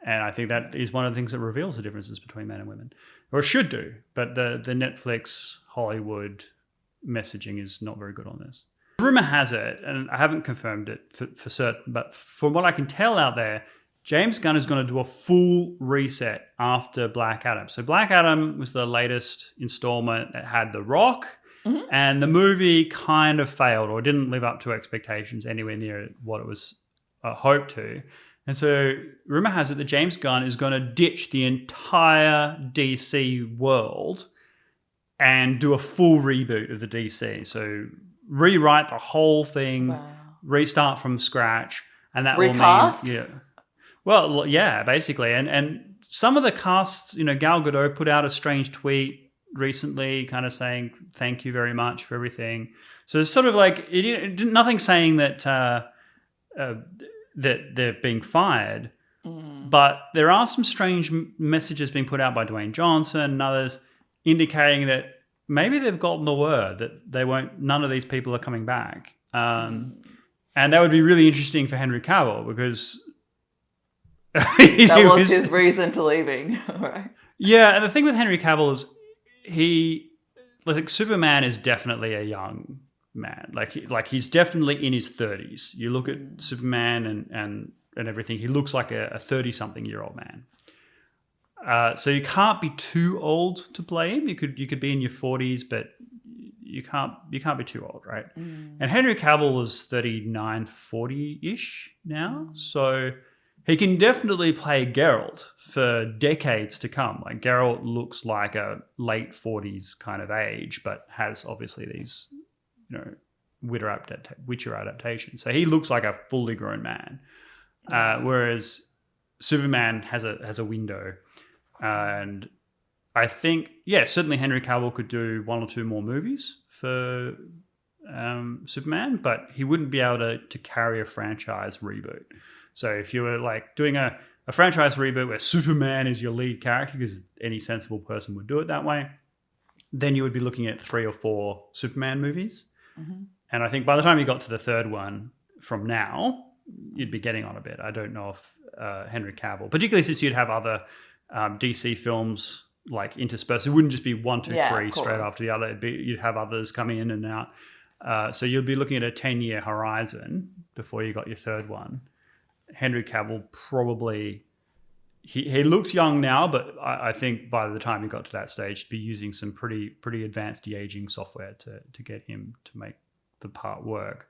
And I think that is one of the things that reveals the differences between men and women, or it should do. But the Netflix Hollywood messaging is not very good on this. Rumor has it, and I haven't confirmed it for certain, but from what I can tell out there, James Gunn is going to do a full reset after Black Adam. So Black Adam was the latest installment that had The Rock, and the movie kind of failed or didn't live up to expectations anywhere near what it was hoped to. And so rumor has it that James Gunn is going to ditch the entire DC world and do a full reboot of the DC. So rewrite the whole thing, Wow. restart from scratch, and that Recast? will mean well, yeah, basically. And some of the casts, Gal Gadot put out a strange tweet recently, kind of saying thank you very much for everything. So it's sort of like nothing saying that that they're being fired, but there are some strange messages being put out by Dwayne Johnson and others, indicating that maybe they've gotten the word that none of these people are coming back. And that would be really interesting for Henry Cavill because that was his reason to leaving, right? Yeah, and the thing with Henry Cavill is Superman is definitely a young man. Like he's definitely in his 30s. You look at Superman and everything, he looks like a 30-something-year-old man. So you can't be too old to play him. You could be in your 40s, but you can't be too old, right? And Henry Cavill is 39, 40-ish now, so he can definitely play Geralt for decades to come. Like Geralt looks like a late 40s kind of age, but has obviously these, Witcher adaptations. So he looks like a fully grown man, whereas Superman has a window. And I think, certainly Henry Cavill could do one or two more movies for Superman, but he wouldn't be able to carry a franchise reboot. So if you were like doing a franchise reboot where Superman is your lead character, because any sensible person would do it that way, then you would be looking at 3 or 4 Superman movies. And I think by the time you got to the third one from now, you'd be getting on a bit. I don't know if Henry Cavill, particularly since you'd have other DC films like interspersed. It wouldn't just be 1, 2, 3 straight after the other. You'd have others coming in and out. So you'd be looking at a 10-year horizon before you got your third one. Henry Cavill probably, he looks young now, but I think by the time he got to that stage, he'd be using some pretty advanced de-aging software to get him to make the part work.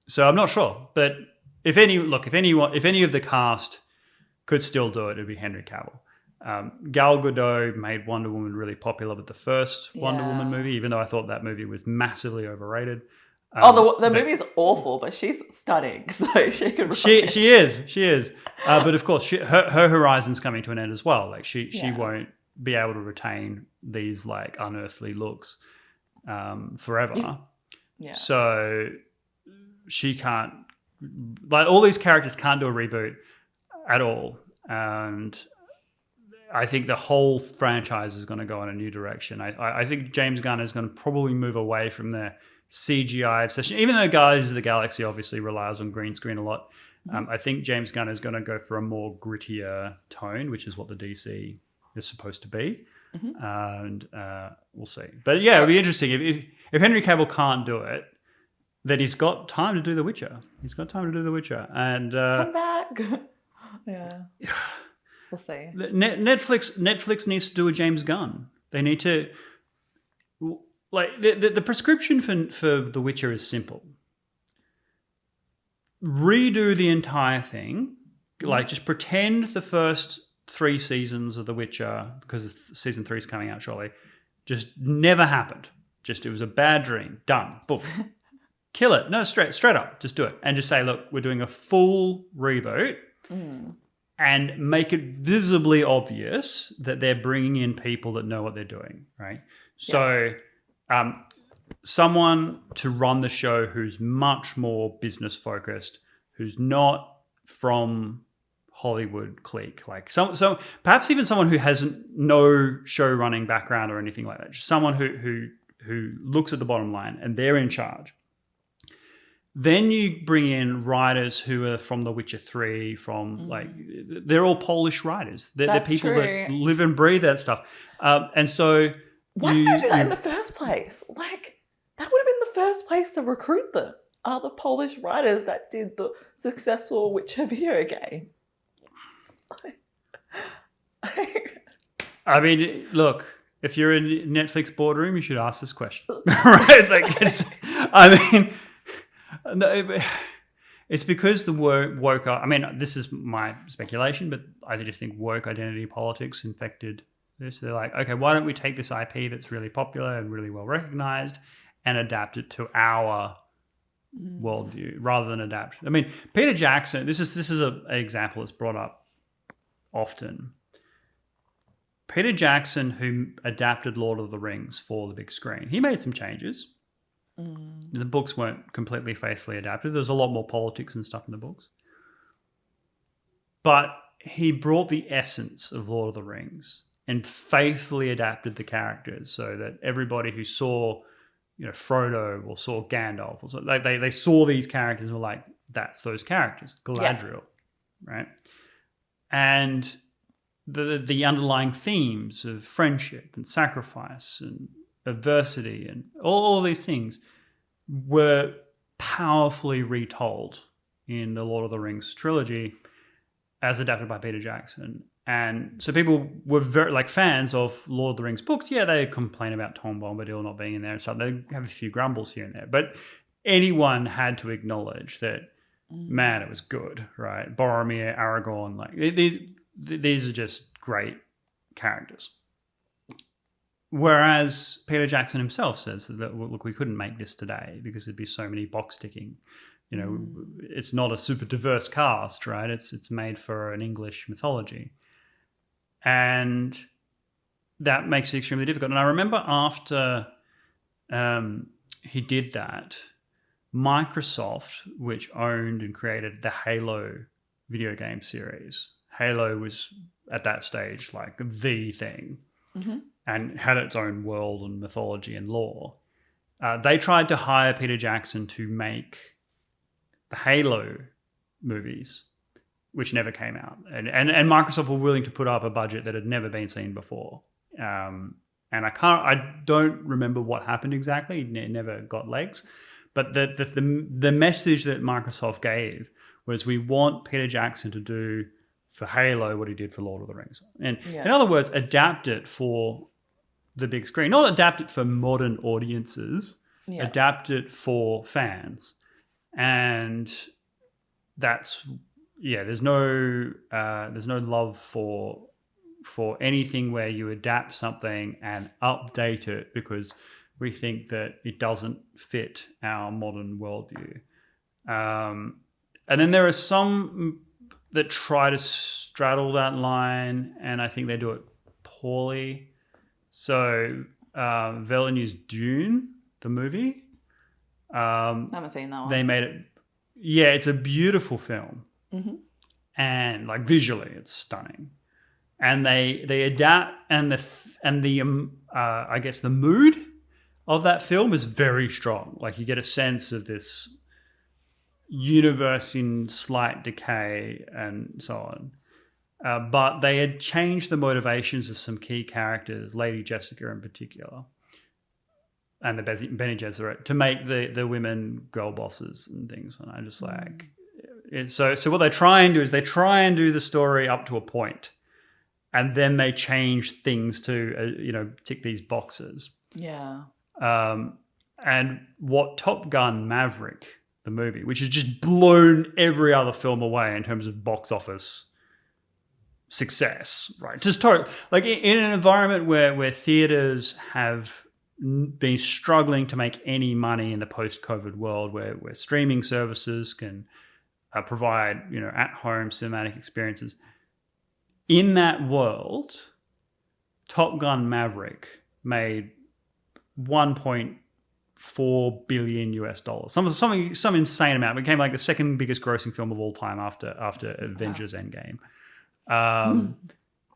So I'm not sure, but if any of the cast could still do it, it'd be Henry Cavill. Gal Gadot made Wonder Woman really popular with the first Wonder Woman movie, even though I thought that movie was massively overrated. The movie's awful, but she's stunning, so she can. She is. But of course, her horizon's coming to an end as well. Like she won't be able to retain these like unearthly looks forever. So she can't. Like all these characters can't do a reboot at all, and I think the whole franchise is going to go in a new direction. I think James Gunn is going to probably move away from the CGI obsession, even though Guardians of the Galaxy obviously relies on green screen a lot. I think James Gunn is going to go for a more grittier tone, which is what the DC is supposed to be. And we'll see. But yeah, it'll be interesting. If Henry Cavill can't do it, then he's got time to do The Witcher. And come back. Yeah. We'll see. Netflix needs to do a James Gunn. They need to... Like the prescription for The Witcher is simple. Redo the entire thing. Like just pretend the first 3 seasons of The Witcher, because season 3 is coming out shortly, just never happened. Just it was a bad dream. Done. Boom. Kill it. No, straight up. Just do it. And just say, look, we're doing a full reboot and make it visibly obvious that they're bringing in people that know what they're doing, right? So... someone to run the show who's much more business focused, who's not from Hollywood clique, like so perhaps even someone who has no show running background or anything like that. Just someone who looks at the bottom line and they're in charge. Then you bring in writers who are from The Witcher 3, like they're all Polish writers. They're people that live and breathe that stuff, and so. Why did they do that in the first place? Like, that would have been the first place to recruit them. Are the Polish writers that did the successful Witcher video game? I mean, look, if you're in Netflix boardroom, you should ask this question, right? Like, it's because the woke. I mean, this is my speculation, but I just think woke identity politics infected So they're like, okay, why don't we take this IP that's really popular and really well recognized and adapt it to our worldview rather than adapt. I mean, Peter Jackson, this is an example that's brought up often. Peter Jackson, who adapted Lord of the Rings for the big screen, he made some changes. The books weren't completely faithfully adapted. There's a lot more politics and stuff in the books. But he brought the essence of Lord of the Rings and faithfully adapted the characters so that everybody who saw, Frodo or saw Gandalf, or so, they saw these characters and were like, that's those characters, Galadriel, right? And the underlying themes of friendship and sacrifice and adversity and all these things were powerfully retold in the Lord of the Rings trilogy as adapted by Peter Jackson. And so people were very fans of Lord of the Rings books. Yeah, they complain about Tom Bombadil not being in there and stuff. They have a few grumbles here and there, but anyone had to acknowledge that, man, it was good, right? Boromir, Aragorn, these are just great characters. Whereas Peter Jackson himself says that, look, we couldn't make this today because there'd be so many box ticking. It's not a super diverse cast, right? It's made for an English mythology. And that makes it extremely difficult. And I remember after he did that, Microsoft, which owned and created the Halo video game series, Halo was at that stage like the thing and had its own world and mythology and lore. They tried to hire Peter Jackson to make the Halo movies, which never came out. And Microsoft were willing to put up a budget that had never been seen before. And I don't remember what happened exactly. It never got legs. But the message that Microsoft gave was, we want Peter Jackson to do for Halo what he did for Lord of the Rings. And in other words, adapt it for the big screen. Not adapt it for modern audiences, adapt it for fans. And that's, there's no love for anything where you adapt something and update it because we think that it doesn't fit our modern worldview. And then there are some that try to straddle that line, and I think they do it poorly. So Villeneuve's Dune, the movie. I haven't seen that one. They made it. Yeah, it's a beautiful film, and visually, it's stunning. And they adapt, and the I guess the mood of that film is very strong. You get a sense of this universe in slight decay and so on. But they had changed the motivations of some key characters, Lady Jessica in particular, and the Bene Gesserit, to make the women girl bosses and things. And I'm just so what they try and do is they try and do the story up to a point, and then they change things to tick these boxes. Yeah. And what Top Gun Maverick, the movie, which has just blown every other film away in terms of box office success, right? Just totally, in an environment where theaters have been struggling to make any money in the post-COVID world, where streaming services can provide at-home cinematic experiences. In that world, Top Gun Maverick made $1.4 billion US, some insane amount. It became the second biggest grossing film of all time after Avengers Endgame.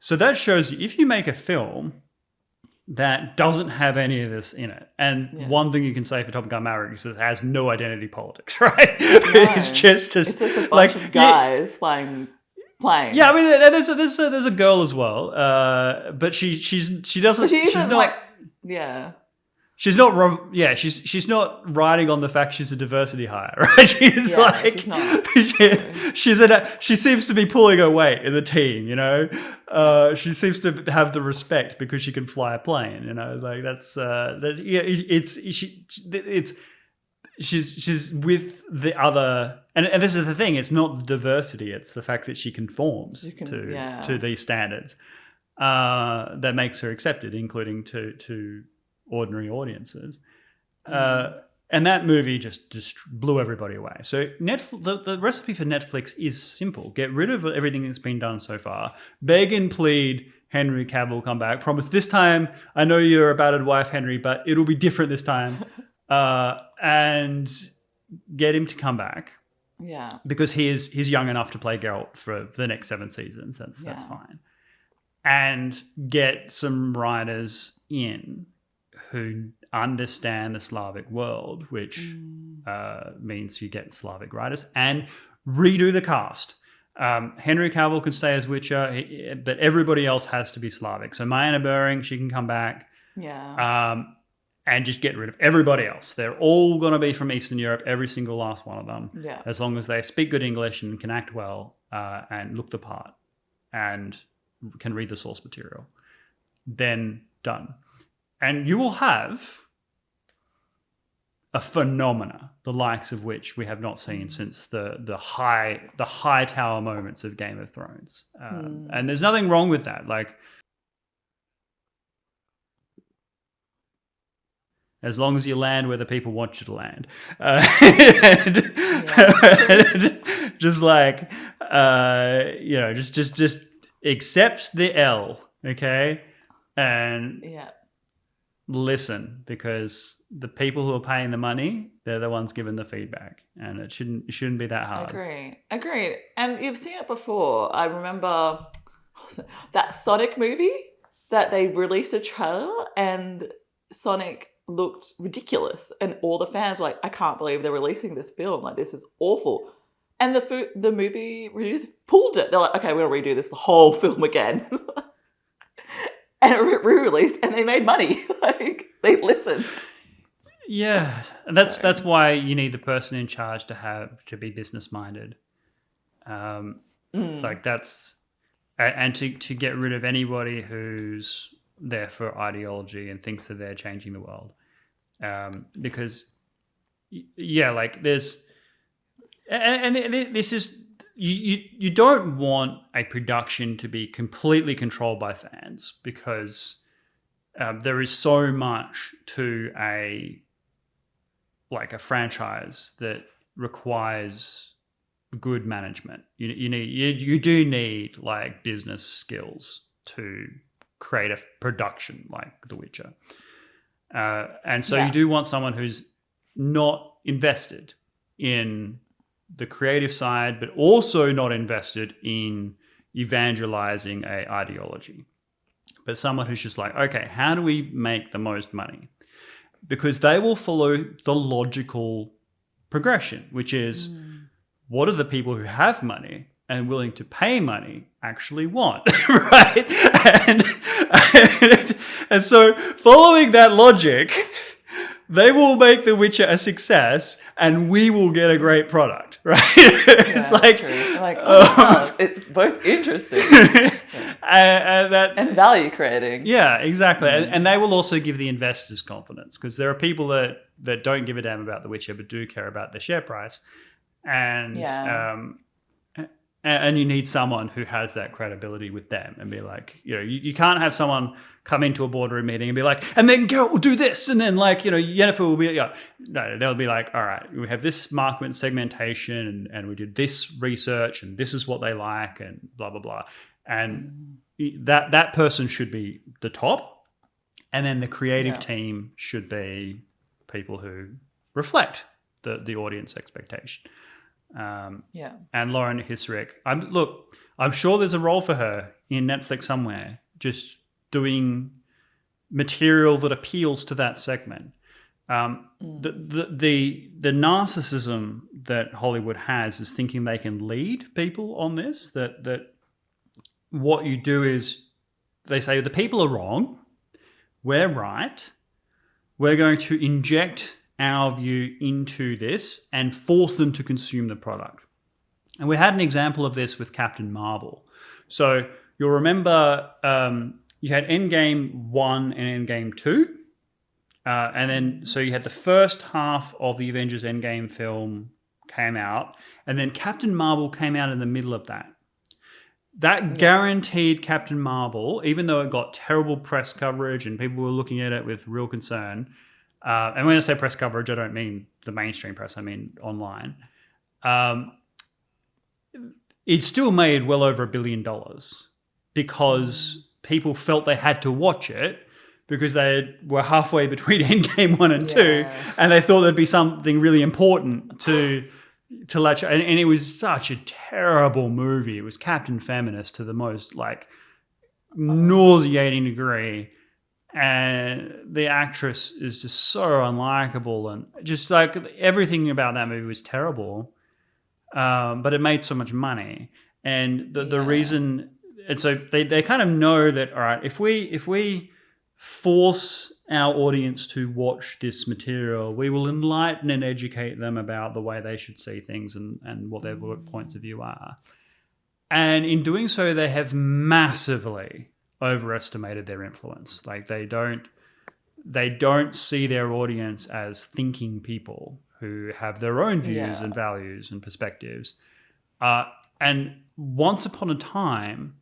So that shows you, if you make a film that doesn't have any of this in it, and one thing you can say for Top Gun Maverick is it has no identity politics, right? No. It's just a bunch of guys flying planes. Yeah, I mean, there's a girl as well, but she doesn't. She's not. She's not. Yeah, she's not riding on the fact she's a diversity hire, right? She's she's not. She seems to be pulling her weight in the team. She seems to have the respect because she can fly a plane. She's with the other, and this is the thing. It's not the diversity; it's the fact that she conforms to these standards. that makes her accepted, including to ordinary audiences. And that movie just blew everybody away. So the recipe for Netflix is simple. Get rid of everything that's been done so far. Beg and plead Henry Cavill come back. Promise this time, I know you're a battered wife, Henry, but it'll be different this time. And get him to come back. Yeah. Because he's young enough to play Geralt for the next 7 seasons. That's fine. And get some writers in who understand the Slavic world, which means you get Slavic writers, and redo the cast. Henry Cavill can stay as Witcher, but everybody else has to be Slavic. So Maya Bering, she can come back. Yeah. And just get rid of everybody else. They're all going to be from Eastern Europe, every single last one of them. Yeah. As long as they speak good English and can act well and look the part and can read the source material. Then done. And you will have a phenomena, the likes of which we have not seen since the high tower moments of Game of Thrones. And there's nothing wrong with that. Like, as long as you land where the people want you to land. Just like, just accept the L, okay? And listen, because the people who are paying the money, they're the ones giving the feedback, and it shouldn't be that hard. Agreed. And you've seen it before. I remember that Sonic movie that they released a trailer and Sonic looked ridiculous, and all the fans were like, I can't believe they're releasing this film, like this is awful. And the movie reviews pulled it. They're like, okay, we're gonna redo this the whole film again. And it re-released, and they made money. Like, they listened. Yeah, and that's why you need the person in charge to be business minded. Like that's, and to get rid of anybody who's there for ideology and thinks that they're changing the world. Because like there's, and this is, you don't want a production to be completely controlled by fans, because there is so much to a franchise that requires good management. You do need like business skills to create a production like The Witcher. And so you do want someone who's not invested in the creative side, but also not invested in evangelizing a ideology. But someone who's just like, okay, how do we make the most money? Because they will follow the logical progression, which is what do the people who have money and willing to pay money actually want, right? And so following that logic, they will make The Witcher a success, and we will get a great product, right? It's like, it's both interesting and value creating. Yeah, exactly. And they will also give the investors confidence, because there are people that don't give a damn about The Witcher but do care about the share price, and you need someone who has that credibility with them and be like, you can't have someone come into a boardroom meeting and be like, and then Geralt will do this, and then Yennefer will be no, they'll be like, all right, we have this market segmentation, and we did this research, and this is what they like, and blah blah blah, and that person should be the top, and then the creative team should be people who reflect the audience expectation. And Lauren Hissrich, I'm sure there's a role for her in Netflix somewhere, just doing material that appeals to that segment. The narcissism that Hollywood has is thinking they can lead people on this, that what you do is they say the people are wrong, we're right, we're going to inject our view into this and force them to consume the product. And we had an example of this with Captain Marvel. So you'll remember you had Endgame 1 and Endgame 2. And then so you had the first half of the Avengers Endgame film came out, and then Captain Marvel came out in the middle of that. that guaranteed Captain Marvel, even though it got terrible press coverage and people were looking at it with real concern. And when I say press coverage, I don't mean the mainstream press, I mean online. It still made well over $1 billion because people felt they had to watch it because they were halfway between Endgame 1 and 2, and they thought there'd be something really important to latch. And it was such a terrible movie. It was Captain Feminist to the most nauseating degree. And the actress is just so unlikable, and just like everything about that movie was terrible. But it made so much money, and the reason, and so they kind of know that, all right, if we force our audience to watch this material, we will enlighten and educate them about the way they should see things and what their points of view are. And in doing so, they have massively overestimated their influence. Like they don't see their audience as thinking people who have their own views and values and perspectives. And once upon a time,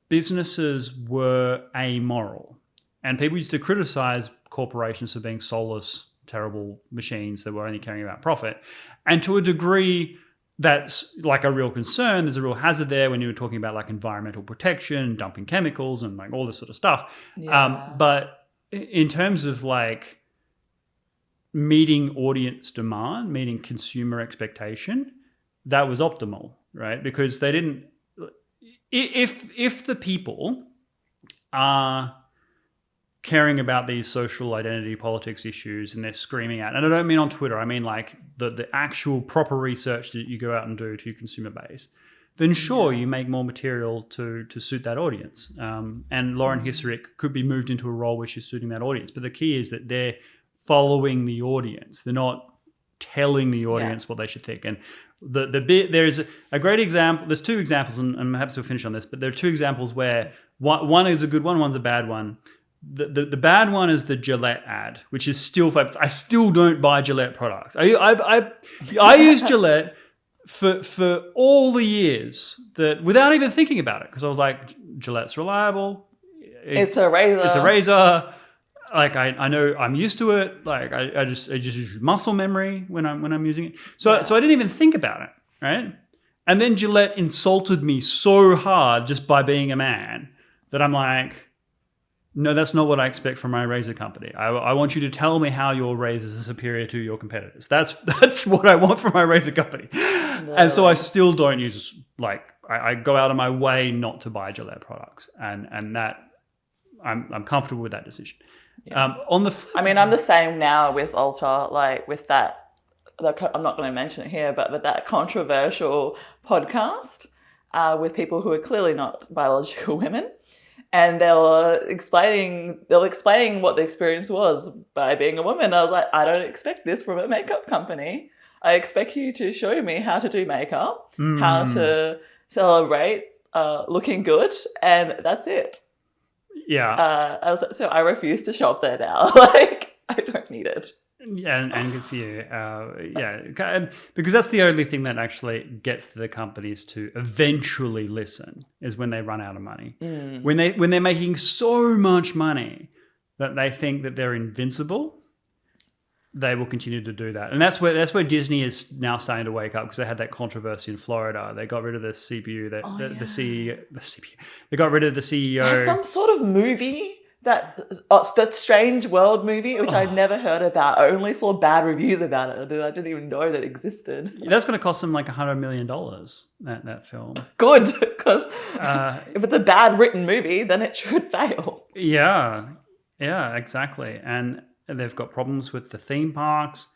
businesses were amoral. And people used to criticize corporations for being soulless, terrible machines that were only caring about profit. And to a degree, that's like a real concern. There's a real hazard there when you were talking about like environmental protection, dumping chemicals and like all this sort of stuff. But in terms of like meeting audience demand, meeting consumer expectation, that was optimal, right? Because they didn't, if the people are caring about these social identity politics issues and they're screaming out, and I don't mean on Twitter, I mean like the actual proper research that you go out and do to your consumer base, then sure, you make more material to suit that audience. And Lauren Hissrich could be moved into a role where she's suiting that audience. But the key is that they're following the audience. They're not telling the audience what they should think. And there's a great example. There's two examples, and perhaps we'll finish on this, but there are two examples where one is a good one, one's a bad one. The bad one is the Gillette ad, which is still fabulous. I still don't buy Gillette products. I use Gillette for all the years that without even thinking about it, because I was like, Gillette's reliable. It's a razor. It's a razor. Like I know I'm used to it. Like I just use muscle memory when I'm using it. So I didn't even think about it, right? And then Gillette insulted me so hard just by being a man that I'm like, no, that's not what I expect from my razor company. I want you to tell me how your razors are superior to your competitors. That's what I want from my razor company. No. And so I still don't use, like, I go out of my way not to buy Gillette products. And that, I'm comfortable with that decision. Yeah. I'm the same now with Ultra, like with that, I'm not going to mention it here, but with that controversial podcast with people who are clearly not biological women. And they were explaining what the experience was by being a woman. I was like, I don't expect this from a makeup company. I expect you to show me how to do makeup, how to celebrate looking good, and that's it. Yeah. So I refuse to shop there now. Like, I don't need it. Yeah, and good for you. Because that's the only thing that actually gets the companies to eventually listen is when they run out of money. When they're making so much money that they think that they're invincible, they will continue to do that. And that's where Disney is now starting to wake up, because they had that controversy in Florida. They got rid of the CPU, the CEO. They got rid of the CEO. They had some sort of movie. That Strange World movie, which I'd never heard about. I only saw bad reviews about it. I didn't even know that existed. That's going to cost them like $100 million, that film. Good, because if it's a bad written movie, then it should fail. Yeah, exactly. And they've got problems with the theme parks.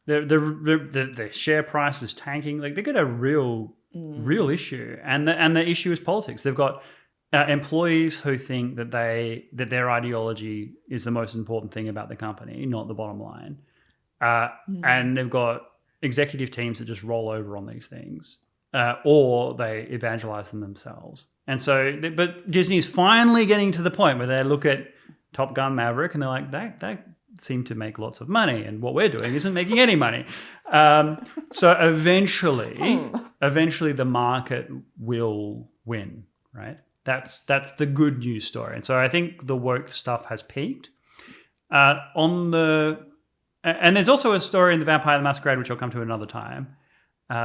The share price is tanking. Like, they've got a real issue. And the issue is politics. They've got employees who think that their ideology is the most important thing about the company, not the bottom line. And they've got executive teams that just roll over on these things, or they evangelize them themselves. And so, but Disney is finally getting to the point where they look at Top Gun Maverick and they're like, that seemed to make lots of money, and what we're doing isn't making any money. So eventually the market will win. right? That's the good news story. And so I think the woke stuff has peaked. And there's also a story in The Vampire the Masquerade, which I'll come to another time,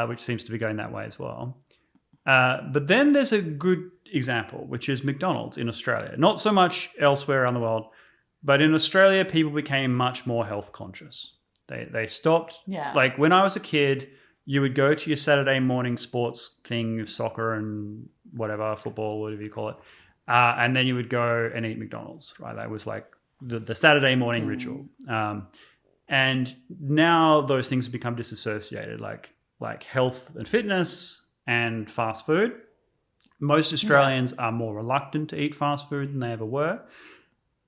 which seems to be going that way as well. But then there's a good example, which is McDonald's in Australia. Not so much elsewhere around the world, but in Australia, people became much more health conscious. They stopped. Yeah. Like when I was a kid, you would go to your Saturday morning sports thing, soccer and whatever, football, whatever you call it. And then you would go and eat McDonald's, right? That was like the Saturday morning ritual. And now those things have become disassociated, like health and fitness and fast food. Most Australians are more reluctant to eat fast food than they ever were.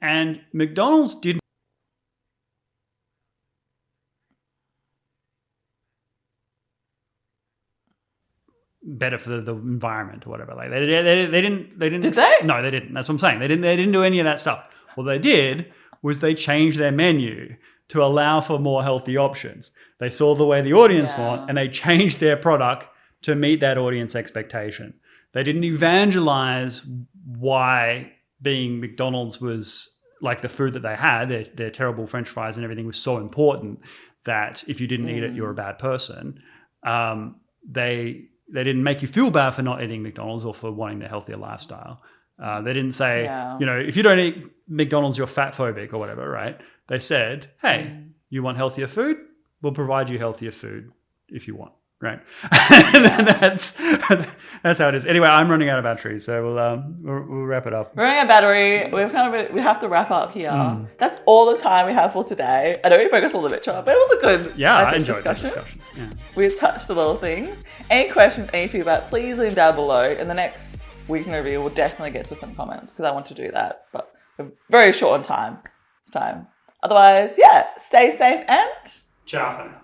And McDonald's didn't. Better for the environment or whatever. Like they didn't. Did they? No, they didn't. That's what I'm saying. They didn't do any of that stuff. What they did was they changed their menu to allow for more healthy options. They saw the way the audience want, and they changed their product to meet that audience expectation. They didn't evangelize why being McDonald's was like the food that they had, their terrible French fries and everything was so important that if you didn't eat it, you're a bad person. They didn't make you feel bad for not eating McDonald's or for wanting the healthier lifestyle. They didn't say, if you don't eat McDonald's, you're fat phobic or whatever, right? They said, hey, you want healthier food? We'll provide you healthier food if you want, right? And that's how it is. Anyway, I'm running out of battery, so we'll wrap it up. We're running out of battery. We have to wrap up here. That's all the time we have for today. I know we focused a little bit short, but it was a good I enjoyed that discussion. Yeah. We've touched a lot of things. Any questions, any feedback, please leave them down below. In the next week in review, we'll definitely get to some comments because I want to do that. But we're very short on time. It's time. Otherwise, stay safe and ciao for now.